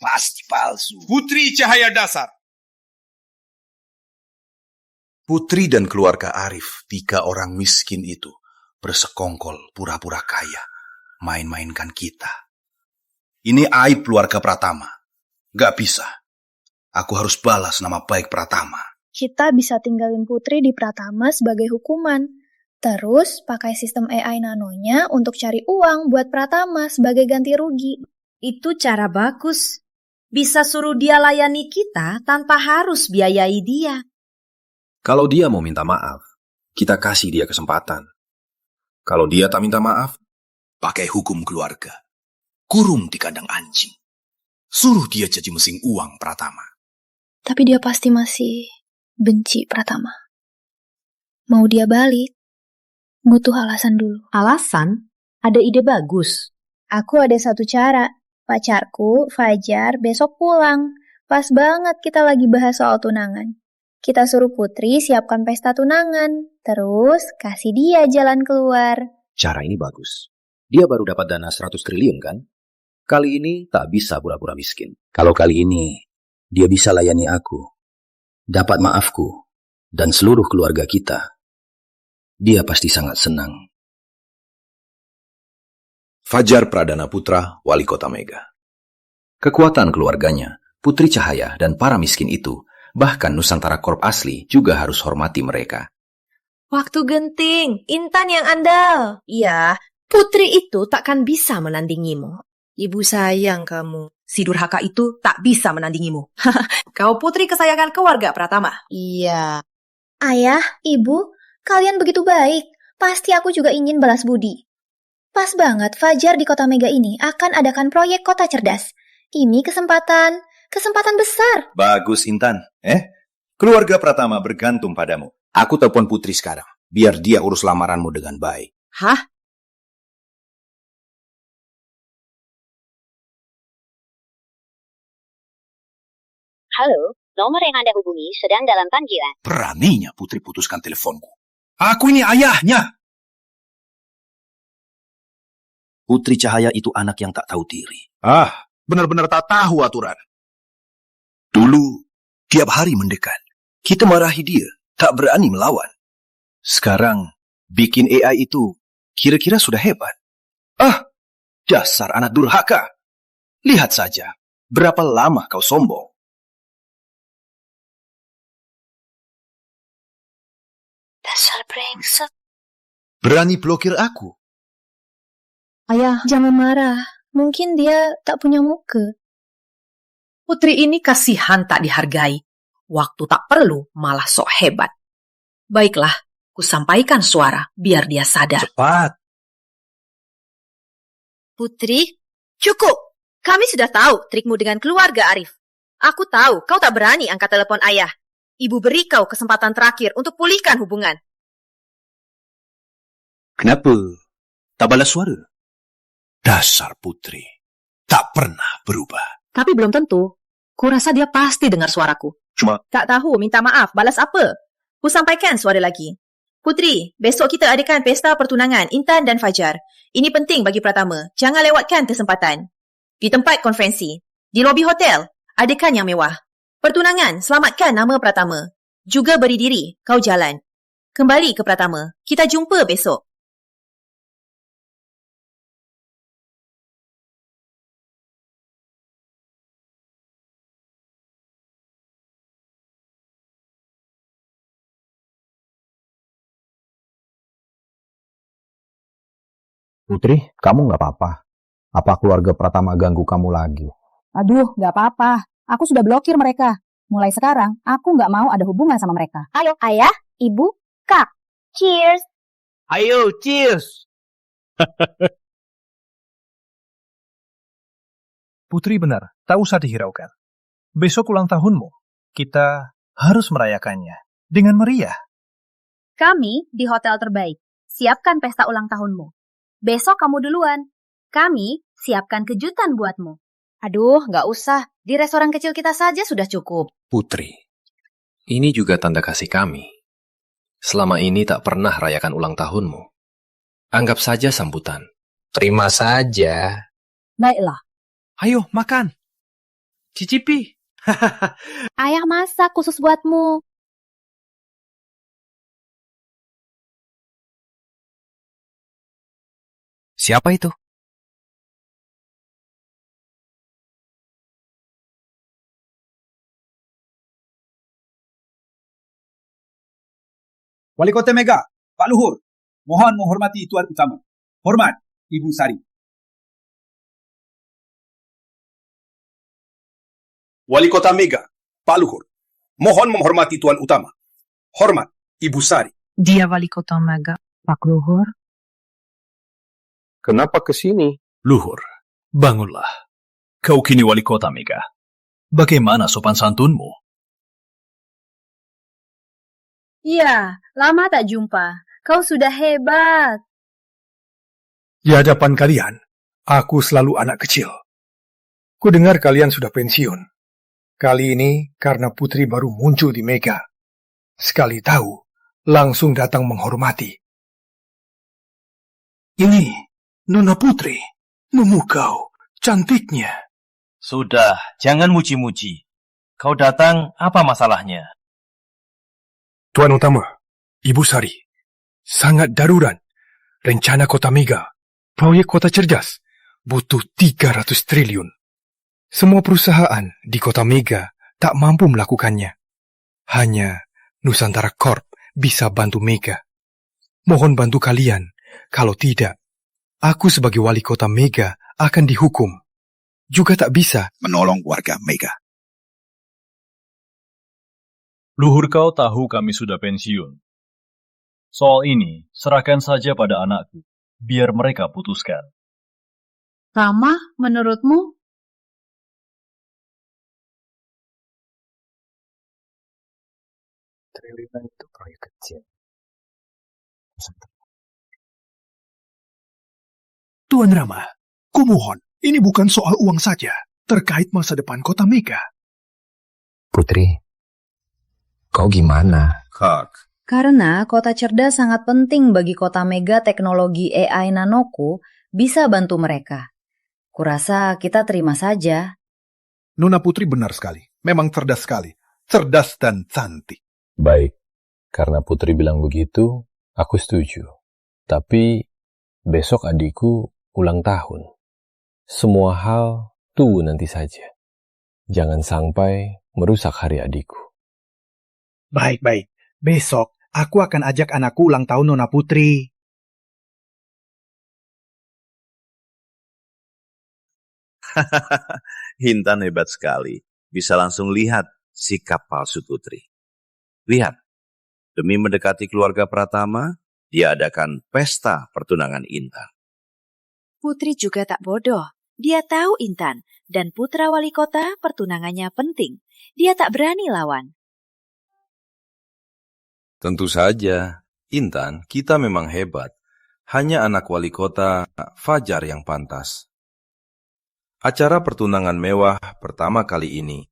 Pasti palsu. Putri Cahaya dasar. Putri dan keluarga Arif, 3 orang miskin itu, bersekongkol pura-pura kaya, main-mainkan kita. Ini aib keluarga Pratama. Gak bisa. Aku harus balas nama baik Pratama. Kita bisa tinggalin Putri di Pratama sebagai hukuman. Terus pakai sistem AI nanonya untuk cari uang buat Pratama sebagai ganti rugi. Itu cara bagus. Bisa suruh dia layani kita tanpa harus biayai dia. Kalau dia mau minta maaf, kita kasih dia kesempatan. Kalau dia tak minta maaf, pakai hukum keluarga. Kurung di kandang anjing. Suruh dia jadi mesin uang Pratama. Tapi dia pasti masih benci Pratama. Mau dia balik, butuh alasan dulu. Alasan? Ada ide bagus. Aku ada satu cara. Pacarku, Fajar, besok pulang. Pas banget kita lagi bahas soal tunangan. Kita suruh Putri siapkan pesta tunangan. Terus kasih dia jalan keluar. Cara ini bagus. Dia baru dapat dana 100 triliun kan? Kali ini tak bisa pura-pura miskin. Kalau kali ini dia bisa layani aku, dapat maafku, dan seluruh keluarga kita, dia pasti sangat senang. Fajar Pradana Putra, Wali Kota Mega. Kekuatan keluarganya, Putri Cahaya dan para miskin itu, bahkan Nusantara Corp asli juga harus hormati mereka. Waktu genting, Intan yang andal. Iya, Putri itu takkan bisa menandingimu. Ibu sayang kamu. Si durhaka itu tak bisa menandingimu. Kau putri kesayangan keluarga Pratama. Iya. Ayah, Ibu, kalian begitu baik. Pasti aku juga ingin balas budi. Pas banget Fajar di Kota Mega ini akan adakan proyek kota cerdas. Ini kesempatan besar. Bagus Intan. Keluarga Pratama bergantung padamu. Aku telepon Putri sekarang, biar dia urus lamaranmu dengan baik. Hah? Halo, nomor yang Anda hubungi sedang dalam panggilan. Beraninya Putri putuskan teleponku. Aku ini ayahnya. Putri Cahaya itu anak yang tak tahu diri. Benar-benar tak tahu aturan. Dulu, tiap hari mendekat. Kita marahi dia, tak berani melawan. Sekarang, bikin AI itu kira-kira sudah hebat. Dasar anak durhaka. Lihat saja, berapa lama kau sombong. Dasar brengsek. Berani blokir aku. Ayah, jangan marah. Mungkin dia tak punya muka. Putri ini kasihan tak dihargai. Waktu tak perlu, malah sok hebat. Baiklah, ku sampaikan suara biar dia sadar. Cepat. Putri, cukup. Kami sudah tahu trikmu dengan keluarga Arif. Aku tahu kau tak berani angkat telepon ayah. Ibu beri kau kesempatan terakhir untuk pulihkan hubungan. Kenapa tak balas suara? Dasar Putri, tak pernah berubah. Tapi belum tentu. Kurasa dia pasti dengar suaraku. Cuma tak tahu minta maaf, balas apa? Ku sampaikan suara lagi. Putri, besok kita adakan pesta pertunangan Intan dan Fajar. Ini penting bagi Pratama. Jangan lewatkan kesempatan. Di tempat konferensi, di lobi hotel, adakan yang mewah. Pertunangan, selamatkan nama Pratama. Juga beri diri, kau jalan. Kembali ke Pratama. Kita jumpa besok. Putri, kamu nggak apa-apa? Apa keluarga Pratama ganggu kamu lagi? Aduh, nggak apa-apa. Aku sudah blokir mereka. Mulai sekarang, aku nggak mau ada hubungan sama mereka. Ayo, ayah, ibu, kak. Cheers. Ayo, cheers! Putri benar, tak usah dihiraukan. Besok ulang tahunmu, kita harus merayakannya dengan meriah. Kami di hotel terbaik. Siapkan pesta ulang tahunmu. Besok kamu duluan. Kami siapkan kejutan buatmu. Aduh, nggak usah. Di restoran kecil kita saja sudah cukup. Putri, ini juga tanda kasih kami. Selama ini tak pernah rayakan ulang tahunmu. Anggap saja sambutan. Terima saja. Baiklah. Ayo, makan. Cicipi. Ayah masak khusus buatmu. Siapa itu? Wali Kota Mega, Pak Luhur, mohon menghormati Tuan Utama. Hormat, Ibu Sari. Wali Kota Mega, Pak Luhur, mohon menghormati Tuan Utama. Hormat, Ibu Sari. Dia Wali Kota Mega, Pak Luhur. Kenapa ke sini? Luhur, bangunlah. Kau kini wali kota Mega. Bagaimana sopan santunmu? Iya, lama tak jumpa. Kau sudah hebat. Di hadapan kalian, aku selalu anak kecil. Kudengar kalian sudah pensiun. Kali ini karena Putri baru muncul di Mega. Sekali tahu, langsung datang menghormati. Ini Nona Putri, memukau, cantiknya. Sudah, jangan muji-muji. Kau datang, apa masalahnya? Tuan Utama, Ibu Sari, sangat darurat. Rencana Kota Mega, proyek kota cerdas, butuh 300 triliun. Semua perusahaan di Kota Mega tak mampu melakukannya. Hanya Nusantara Corp bisa bantu Mega. Mohon bantu kalian, kalau tidak, aku sebagai wali kota Mega akan dihukum. Juga tak bisa menolong warga Mega. Luhur, kau tahu kami sudah pensiun. Soal ini, serahkan saja pada anakku, biar mereka putuskan. Rama, menurutmu? Triliunan itu proyek kecil. Tuan Rama, kumohon, ini bukan soal uang saja, terkait masa depan kota Mega. Putri, kau gimana? Kak. Karena kota cerdas sangat penting bagi kota Mega, teknologi AI nanoku bisa bantu mereka. Kurasa kita terima saja. Nona Putri benar sekali. Memang cerdas sekali. Cerdas dan cantik. Baik, karena Putri bilang begitu, aku setuju. Tapi besok adikku ulang tahun. Semua hal tunggu nanti saja. Jangan sampai merusak hari adikku. Baik-baik. Besok aku akan ajak anakku ulang tahun Nona Putri. Intan hebat sekali. Bisa langsung lihat sikap palsu Putri. Lihat, demi mendekati keluarga Pratama, dia adakan pesta pertunangan Intan. Putri juga tak bodoh. Dia tahu Intan dan putra wali kota pertunangannya penting. Dia tak berani lawan. Tentu saja, Intan, kita memang hebat. Hanya anak wali kota Fajar yang pantas. Acara pertunangan mewah pertama kali ini.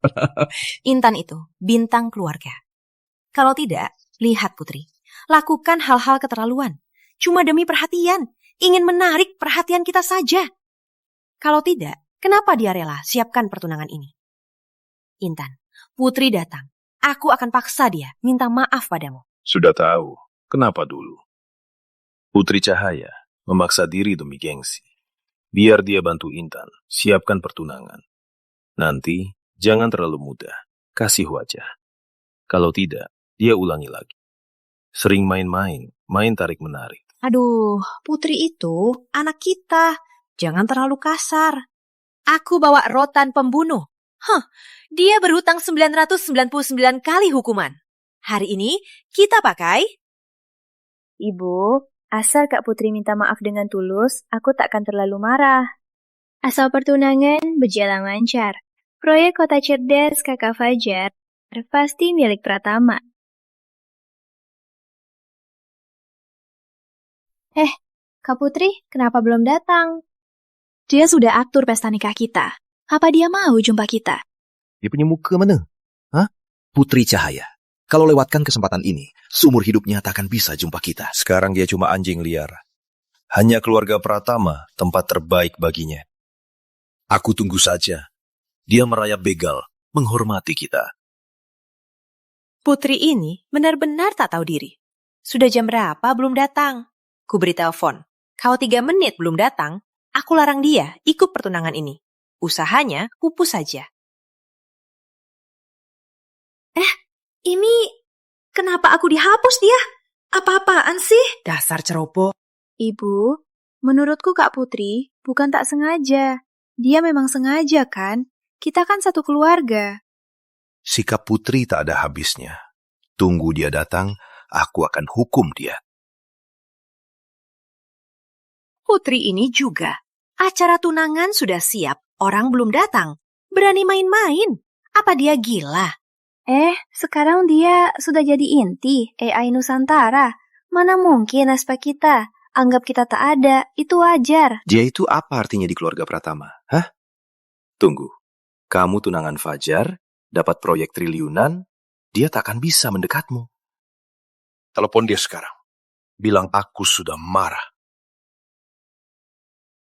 Intan itu bintang keluarga. Kalau tidak, lihat Putri. Lakukan hal-hal keterlaluan. Cuma demi perhatian. Ingin menarik perhatian kita saja. Kalau tidak, kenapa dia rela siapkan pertunangan ini? Intan, Putri datang. Aku akan paksa dia minta maaf padamu. Sudah tahu, kenapa dulu? Putri Cahaya memaksa diri demi gengsi. Biar dia bantu Intan, siapkan pertunangan. Nanti, jangan terlalu mudah, kasih wajah. Kalau tidak, dia ulangi lagi. Sering main-main, main tarik-menarik. Aduh, Putri itu anak kita. Jangan terlalu kasar. Aku bawa rotan pembunuh. Dia berhutang 999 kali hukuman. Hari ini kita pakai... Ibu, asal Kak Putri minta maaf dengan tulus, aku takkan terlalu marah. Asal pertunangan berjalan lancar. Proyek Kota Cerdas Kakak Fajar pasti milik Pratama. Kak Putri, kenapa belum datang? Dia sudah atur pesta nikah kita. Apa dia mau jumpa kita? Dia punya muka mana? Hah? Putri Cahaya. Kalau lewatkan kesempatan ini, seumur hidupnya tak akan bisa jumpa kita. Sekarang dia cuma anjing liar. Hanya keluarga Pratama tempat terbaik baginya. Aku tunggu saja. Dia merayap begal, menghormati kita. Putri ini benar-benar tak tahu diri. Sudah jam berapa belum datang? Ku beri telepon. Kalau 3 menit belum datang, aku larang dia ikut pertunangan ini. Usahanya pupus saja. Ini kenapa aku dihapus dia? Apa-apaan sih? Dasar ceroboh. Ibu, menurutku Kak Putri bukan tak sengaja. Dia memang sengaja kan? Kita kan satu keluarga. Sikap Putri tak ada habisnya. Tunggu dia datang, aku akan hukum dia. Putri ini juga. Acara tunangan sudah siap. Orang belum datang. Berani main-main. Apa dia gila? Sekarang dia sudah jadi inti AI Nusantara. Mana mungkin aspek kita? Anggap kita tak ada, itu wajar. Dia itu apa artinya di keluarga Pratama? Hah? Tunggu. Kamu tunangan Fajar, dapat proyek triliunan, dia tak akan bisa mendekatmu. Telepon dia sekarang. Bilang aku sudah marah.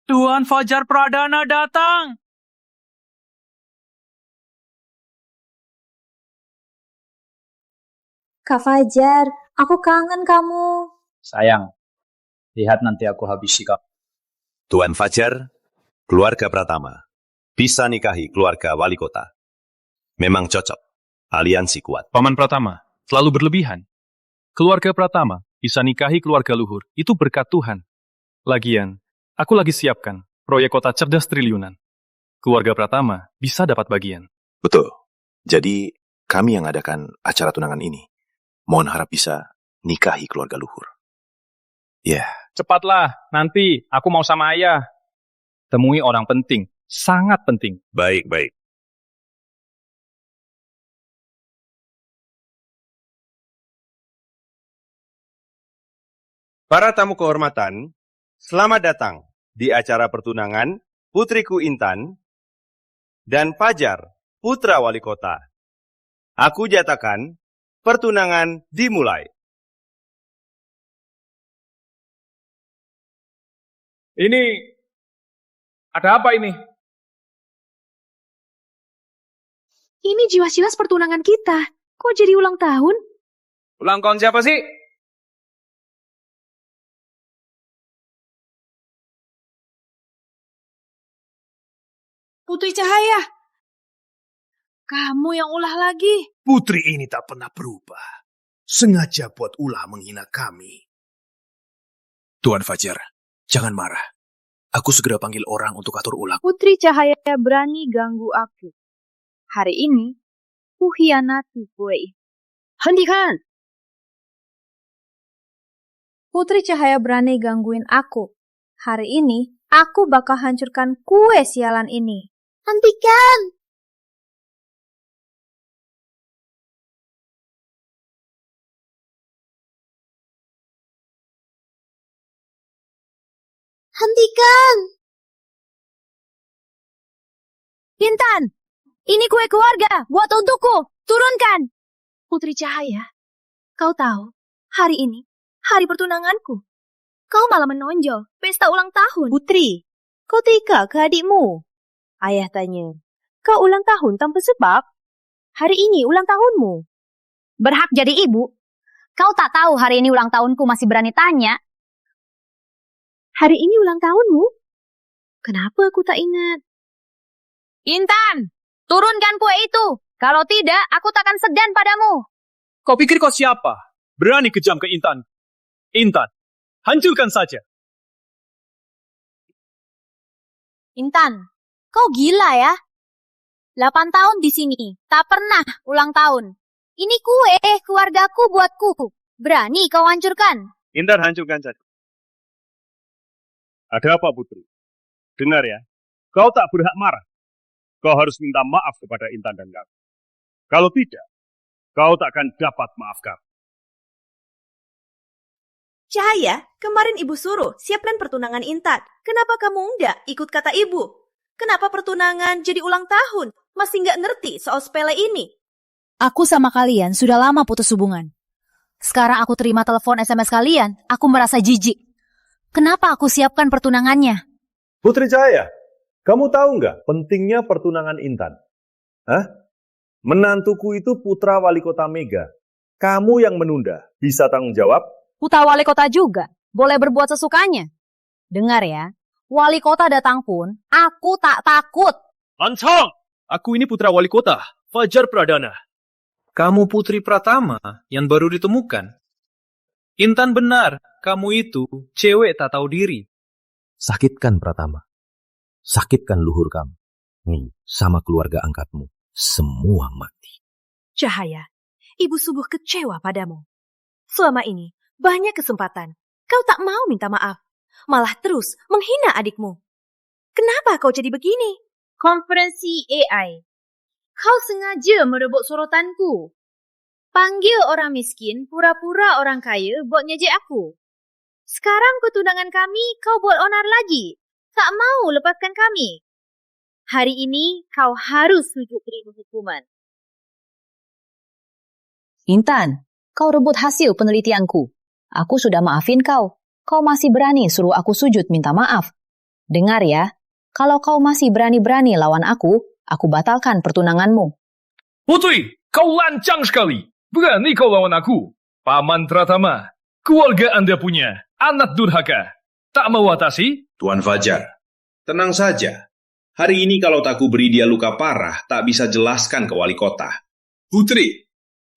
Tuan Fajar Pradana datang. Kak Fajar, aku kangen kamu. Sayang, lihat nanti aku habisi kamu. Tuan Fajar, keluarga Pratama, bisa nikahi keluarga wali kota. Memang cocok, aliansi kuat. Paman Pratama, selalu berlebihan. Keluarga Pratama bisa nikahi keluarga luhur, itu berkat Tuhan. Lagian, aku lagi siapkan proyek kota cerdas triliunan. Keluarga Pratama bisa dapat bagian. Betul. Jadi, kami yang adakan acara tunangan ini. Mohon harap bisa nikahi keluarga luhur. Ya. Cepatlah, nanti aku mau sama ayah. Temui orang penting, sangat penting. Baik. Para tamu kehormatan, selamat datang di acara pertunangan putriku Intan dan Fajar, putra wali kota. Aku jatakan pertunangan dimulai. Ini, ada apa ini? Ini jelas-jelas pertunangan kita. Kok jadi ulang tahun? Ulang tahun siapa sih? Putri Cahaya. Kamu yang ulah lagi. Putri ini tak pernah berubah. Sengaja buat ulah menghina kami. Tuan Fajar, jangan marah. Aku segera panggil orang untuk atur ulang. Putri Cahaya berani ganggu aku. Hari ini, ku hianati kue. Hentikan! Putri Cahaya berani gangguin aku. Hari ini, aku bakal hancurkan kue sialan ini. Hentikan! Hentikan! Intan, ini kue keluarga, buat untukku. Turunkan. Putri Cahaya, kau tahu, hari ini, hari pertunanganku. Kau malah menonjol, pesta ulang tahun. Putri, kau tega ke adikmu? Ayah tanya, kau ulang tahun tanpa sebab? Hari ini ulang tahunmu. Berhak jadi ibu. Kau tak tahu hari ini ulang tahunku masih berani tanya? Hari ini ulang tahunmu? Kenapa aku tak ingat? Intan, turunkan kue itu. Kalau tidak, aku takkan segan padamu. Kau pikir kau siapa? Berani kejam ke Intan. Intan, hancurkan saja. Intan, kau gila ya? 8 tahun di sini, tak pernah ulang tahun. Ini kue keluargaku buatku. Berani kau hancurkan? Intan hancurkan saja. Ada apa, Putri? Dengar ya, kau tak berhak marah. Kau harus minta maaf kepada Intan dan kami. Kalau tidak, kau tak akan dapat maafkan. Cahaya, kemarin ibu suruh siapkan pertunangan Intan. Kenapa kamu enggak ikut kata ibu? Kenapa pertunangan jadi ulang tahun? Masih nggak ngerti soal sepele ini? Aku sama kalian sudah lama putus hubungan. Sekarang aku terima telepon SMS kalian, aku merasa jijik. Kenapa aku siapkan pertunangannya? Putri Cahaya, kamu tahu nggak pentingnya pertunangan Intan? Hah? Menantuku itu putra wali kota Mega. Kamu yang menunda, bisa tanggung jawab? Putra wali kota juga, boleh berbuat sesukanya. Dengar ya, wali kota datang pun, aku tak takut. Lancang! Aku ini putra wali kota, Fajar Pradana. Kamu putri Pratama yang baru ditemukan. Intan benar, kamu itu cewek tak tahu diri. Sakitkan Pratama. Sakitkan luhur kamu. Nih, sama keluarga angkatmu. Semua mati. Cahaya, ibu sungguh kecewa padamu. Selama ini, banyak kesempatan. Kau tak mau minta maaf. Malah terus menghina adikmu. Kenapa kau jadi begini? Konferensi AI. Kau sengaja merebut sorotanku. Panggil orang miskin, pura-pura orang kaya buat ngejek aku. Sekarang pertunangan kami, kau buat onar lagi. Tak mau lepaskan kami. Hari ini, kau harus sujud terima hukuman. Intan, kau rebut hasil penelitianku. Aku sudah maafin kau. Kau masih berani suruh aku sujud minta maaf. Dengar ya, kalau kau masih berani-berani lawan aku batalkan pertunanganmu. Putri, kau lancang sekali. Berani kau lawan aku. Paman Pratama, keluarga Anda punya anak durhaka. Tak mau atasi? Tuan Fajar, tenang saja. Hari ini kalau tak kuberi dia luka parah, tak bisa jelaskan ke wali kota. Putri,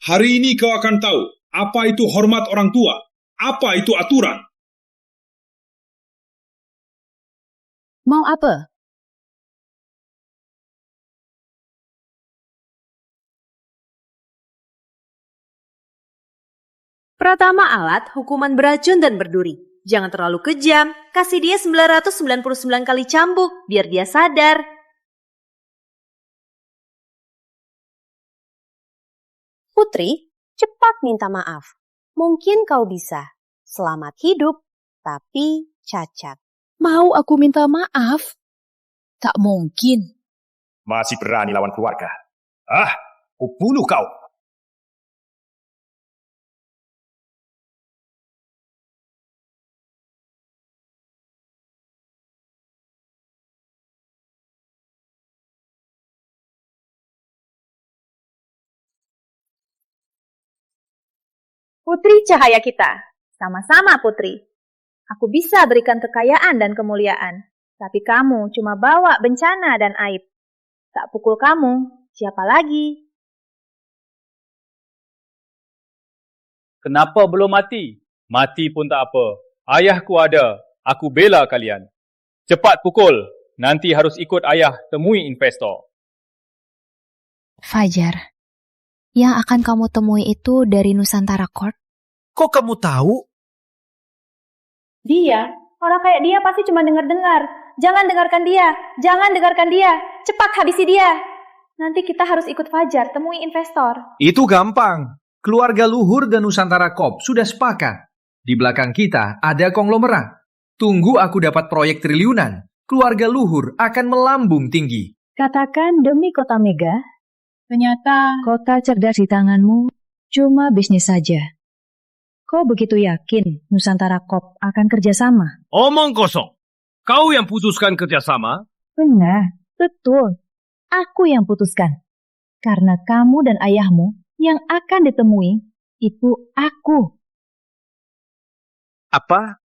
hari ini kau akan tahu apa itu hormat orang tua, apa itu aturan. Mau apa? Pratama alat, hukuman beracun dan berduri. Jangan terlalu kejam, kasih dia 999 kali cambuk, biar dia sadar. Putri, cepat minta maaf. Mungkin kau bisa. Selamat hidup, tapi cacat. Mau aku minta maaf? Tak mungkin. Masih berani lawan keluarga. Aku bunuh kau. Putri cahaya kita. Sama-sama Putri. Aku bisa berikan kekayaan dan kemuliaan. Tapi kamu cuma bawa bencana dan aib. Tak pukul kamu, siapa lagi? Kenapa belum mati? Mati pun tak apa. Ayahku ada. Aku bela kalian. Cepat pukul. Nanti harus ikut ayah temui investor. Fajar, yang akan kamu temui itu dari Nusantara Corp? Kok kamu tahu? Dia, orang kayak dia pasti cuma dengar-dengar. Jangan dengarkan dia, jangan dengarkan dia. Cepat habisi dia. Nanti kita harus ikut Fajar, temui investor. Itu gampang. Keluarga Luhur dan Nusantara Corp sudah sepakat. Di belakang kita ada konglomerat. Tunggu aku dapat proyek triliunan. Keluarga Luhur akan melambung tinggi. Katakan demi kota Mega, ternyata kota cerdas di tanganmu cuma bisnis saja. Kau begitu yakin Nusantara Corp akan kerjasama? Omong kosong. Kau yang putuskan kerjasama? Benar, betul. Aku yang putuskan. Karena kamu dan ayahmu yang akan ditemui itu aku. Apa?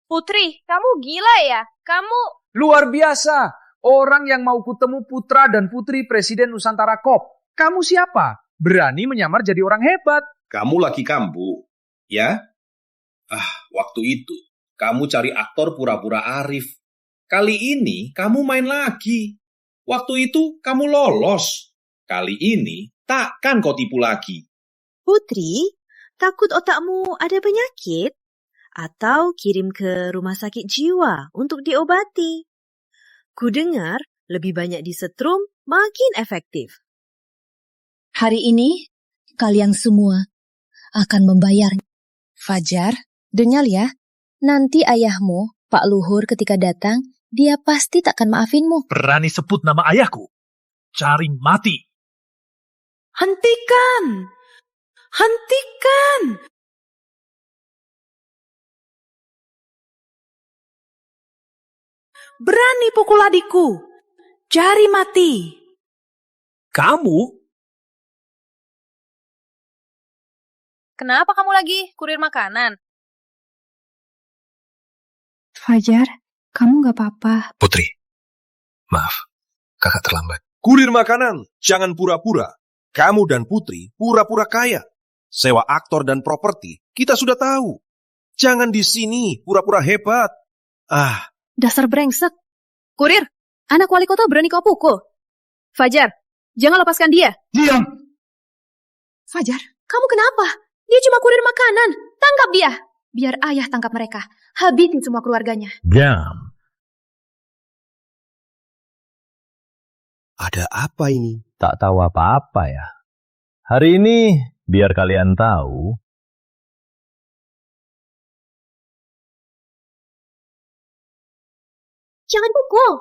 Putri, kamu gila ya? Kamu... Luar biasa. Orang yang mau kutemu putra dan putri Presiden Nusantara Corp. Kamu siapa? Berani menyamar jadi orang hebat. Kamu laki kambu. Ya? Waktu itu kamu cari aktor pura-pura arif. Kali ini kamu main lagi. Waktu itu kamu lolos. Kali ini takkan kau tipu lagi. Putri, takut otakmu ada penyakit? Atau kirim ke rumah sakit jiwa untuk diobati? Kudengar lebih banyak disetrum makin efektif. Hari ini, kalian semua akan membayar. Fajar, dengar ya. Nanti ayahmu, Pak Luhur ketika datang, dia pasti takkan maafinmu. Berani sebut nama ayahku? Cari mati. Hentikan! Hentikan! Berani pukul adikku. Cari mati. Kamu? Kenapa kamu lagi kurir makanan? Fajar, kamu gak apa-apa. Putri, maaf, kakak terlambat. Kurir makanan, jangan pura-pura. Kamu dan Putri pura-pura kaya. Sewa aktor dan properti, kita sudah tahu. Jangan di sini pura-pura hebat. Dasar brengsek. Kurir, anak wali kota berani kau pukul. Fajar, jangan lepaskan dia. Diam! Fajar, kamu kenapa? Dia cuma kurir makanan. Tangkap dia. Biar ayah tangkap mereka. Habisin semua keluarganya. Diam. Ada apa ini? Tak tahu apa-apa ya. Hari ini, biar kalian tahu, Jangan pukul.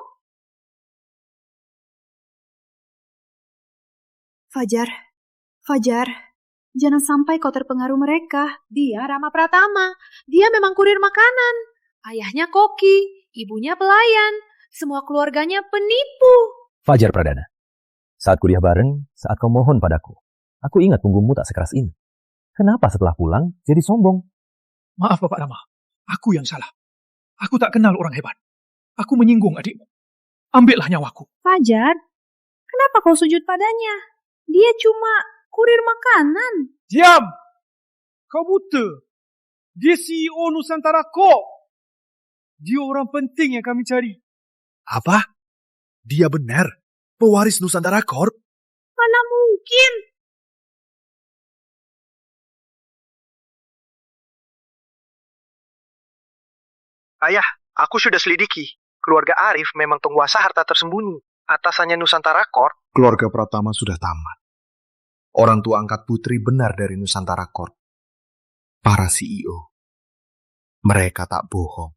Fajar, jangan sampai kau terpengaruh mereka. Dia Rama Pratama. Dia memang kurir makanan. Ayahnya koki, ibunya pelayan. Semua keluarganya penipu. Fajar Pradana. Saat kuliah bareng, saat kau mohon padaku, aku ingat punggungmu tak sekeras ini. Kenapa setelah pulang jadi sombong? Maaf Bapak Rama, aku yang salah. Aku tak kenal orang hebat. Aku menyinggung adikmu. Ambillah nyawaku. Fajar, kenapa kau sujud padanya? Dia cuma kurir makanan. Diam! Kau buta. Dia CEO Nusantara Corp. Dia orang penting yang kami cari. Apa? Dia benar? Pewaris Nusantara Corp? Mana mungkin? Ayah, aku sudah selidiki. Keluarga Arif memang penguasa harta tersembunyi. Atasannya Nusantara Corp. Keluarga Pratama sudah tamat. Orang tua angkat Putri benar dari Nusantara Corp. Para CEO. Mereka tak bohong.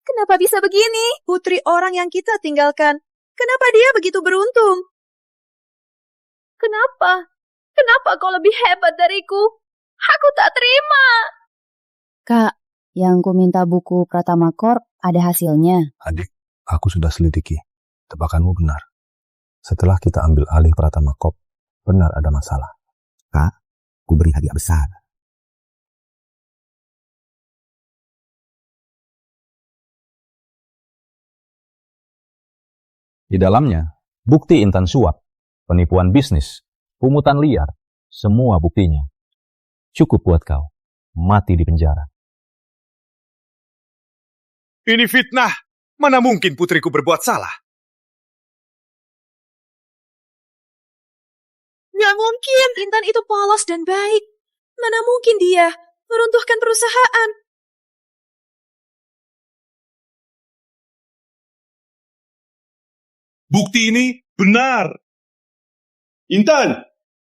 Kenapa bisa begini? Putri orang yang kita tinggalkan. Kenapa dia begitu beruntung? Kenapa? Kenapa kau lebih hebat dariku? Aku tak terima. Kak, yang ku minta buku Pratama Corp ada hasilnya. Adik, aku sudah selidiki. Tebakanmu benar. Setelah kita ambil alih Pratama Corp, benar ada masalah. Kak, ku beri hadiah besar. Di dalamnya, bukti intan suap, penipuan bisnis, pungutan liar, semua buktinya. Cukup buat kau, mati di penjara. Ini fitnah. Mana mungkin putriku berbuat salah? Nggak mungkin. Intan itu polos dan baik. Mana mungkin dia meruntuhkan perusahaan. Bukti ini benar. Intan,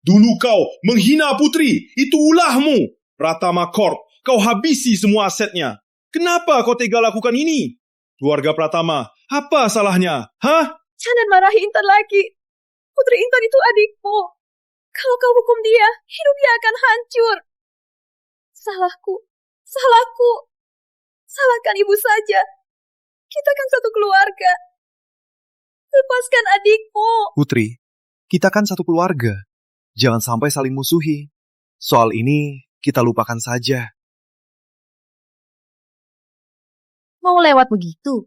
dulu kau menghina Putri. Itu ulahmu. Pratama Corp, kau habisi semua asetnya. Kenapa kau tega lakukan ini? Keluarga Pratama, apa salahnya? Hah? Jangan marahi Intan lagi. Putri Intan itu adikmu. Kalau kau hukum dia, hidupnya akan hancur. Salahku. Salahkan ibu saja. Kita kan satu keluarga. Lepaskan adikmu. Putri, kita kan satu keluarga. Jangan sampai saling musuhi. Soal ini kita lupakan saja. Mau lewat begitu?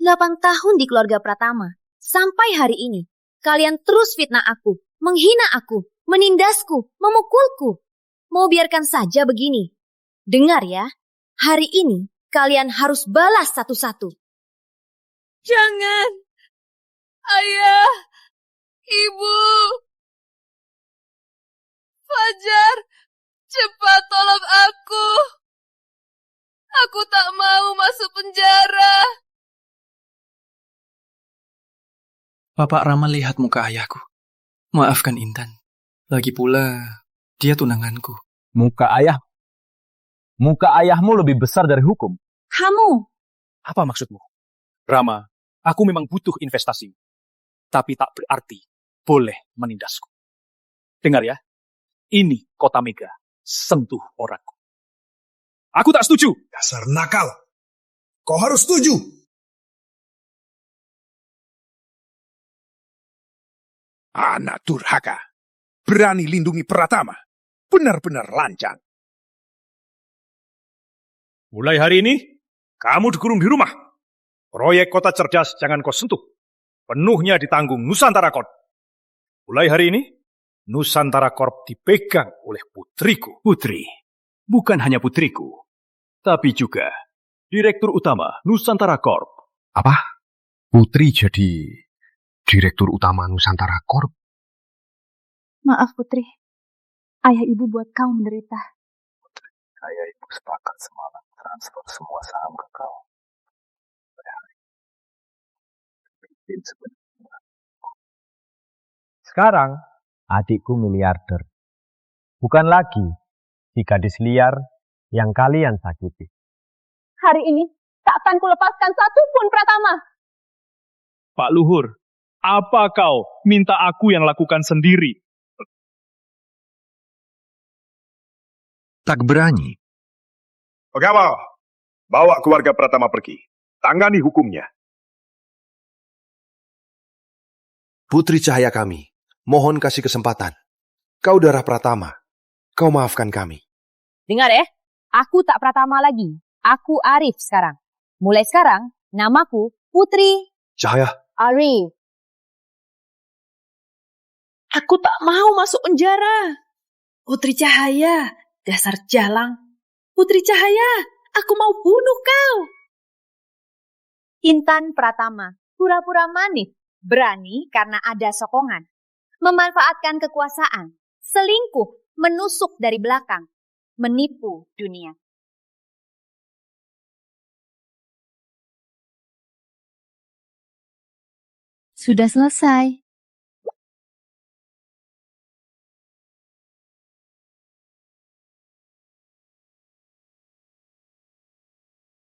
8 tahun di keluarga Pratama. Sampai hari ini, kalian terus fitnah aku, menghina aku, menindasku, memukulku. mau biarkan saja begini? Dengar ya, hari ini kalian harus balas satu-satu. Jangan. Ayah, Ibu. Fajar, cepat tolong aku. Aku tak mau masuk penjara. Bapak Rama lihat muka ayahku. Maafkan Intan. Lagi pula, dia tunanganku. Muka ayahmu lebih besar dari hukum. Kamu. Apa maksudmu? Rama, aku memang butuh investasi. Tapi tak berarti boleh menindasku. Dengar ya, ini kota Mega. Sentuh orangku. Aku tak setuju. Dasar nakal. Kau harus setuju. Anak durhaka. Berani lindungi Pratama. Benar-benar lancang. Mulai hari ini, kamu dikurung di rumah. Proyek kota cerdas jangan kau sentuh. Penuhnya ditanggung Nusantara Corp. Mulai hari ini, Nusantara Corp dipegang oleh putriku. Putri, bukan hanya putriku, tapi juga Direktur Utama Nusantara Corp. Apa? Putri jadi Direktur Utama Nusantara Corp? Maaf Putri, ayah ibu buat kau menderita. Ayah ibu sepakat semalam transfer semua saham ke kau. Sekarang, adikku miliarder. Bukan lagi si gadis liar yang kalian sakiti. Hari ini, tak akan kulepaskan satupun Pratama. Pak Luhur, apa kau minta aku yang lakukan sendiri? Tak berani. Oke apa? Bawa keluarga Pratama pergi. Tangani hukumnya. Putri cahaya kami, mohon kasih kesempatan. Kau darah Pratama, kau maafkan kami. Dengar ya, aku tak Pratama lagi. Aku Arif sekarang. Mulai sekarang, namaku Putri Cahaya. Arif. Aku tak mau masuk penjara. Putri Cahaya, dasar jalang. Putri Cahaya, aku mau bunuh kau. Intan Pratama, pura-pura manis, berani karena ada sokongan. Memanfaatkan kekuasaan, selingkuh, menusuk dari belakang, menipu dunia. Sudah selesai.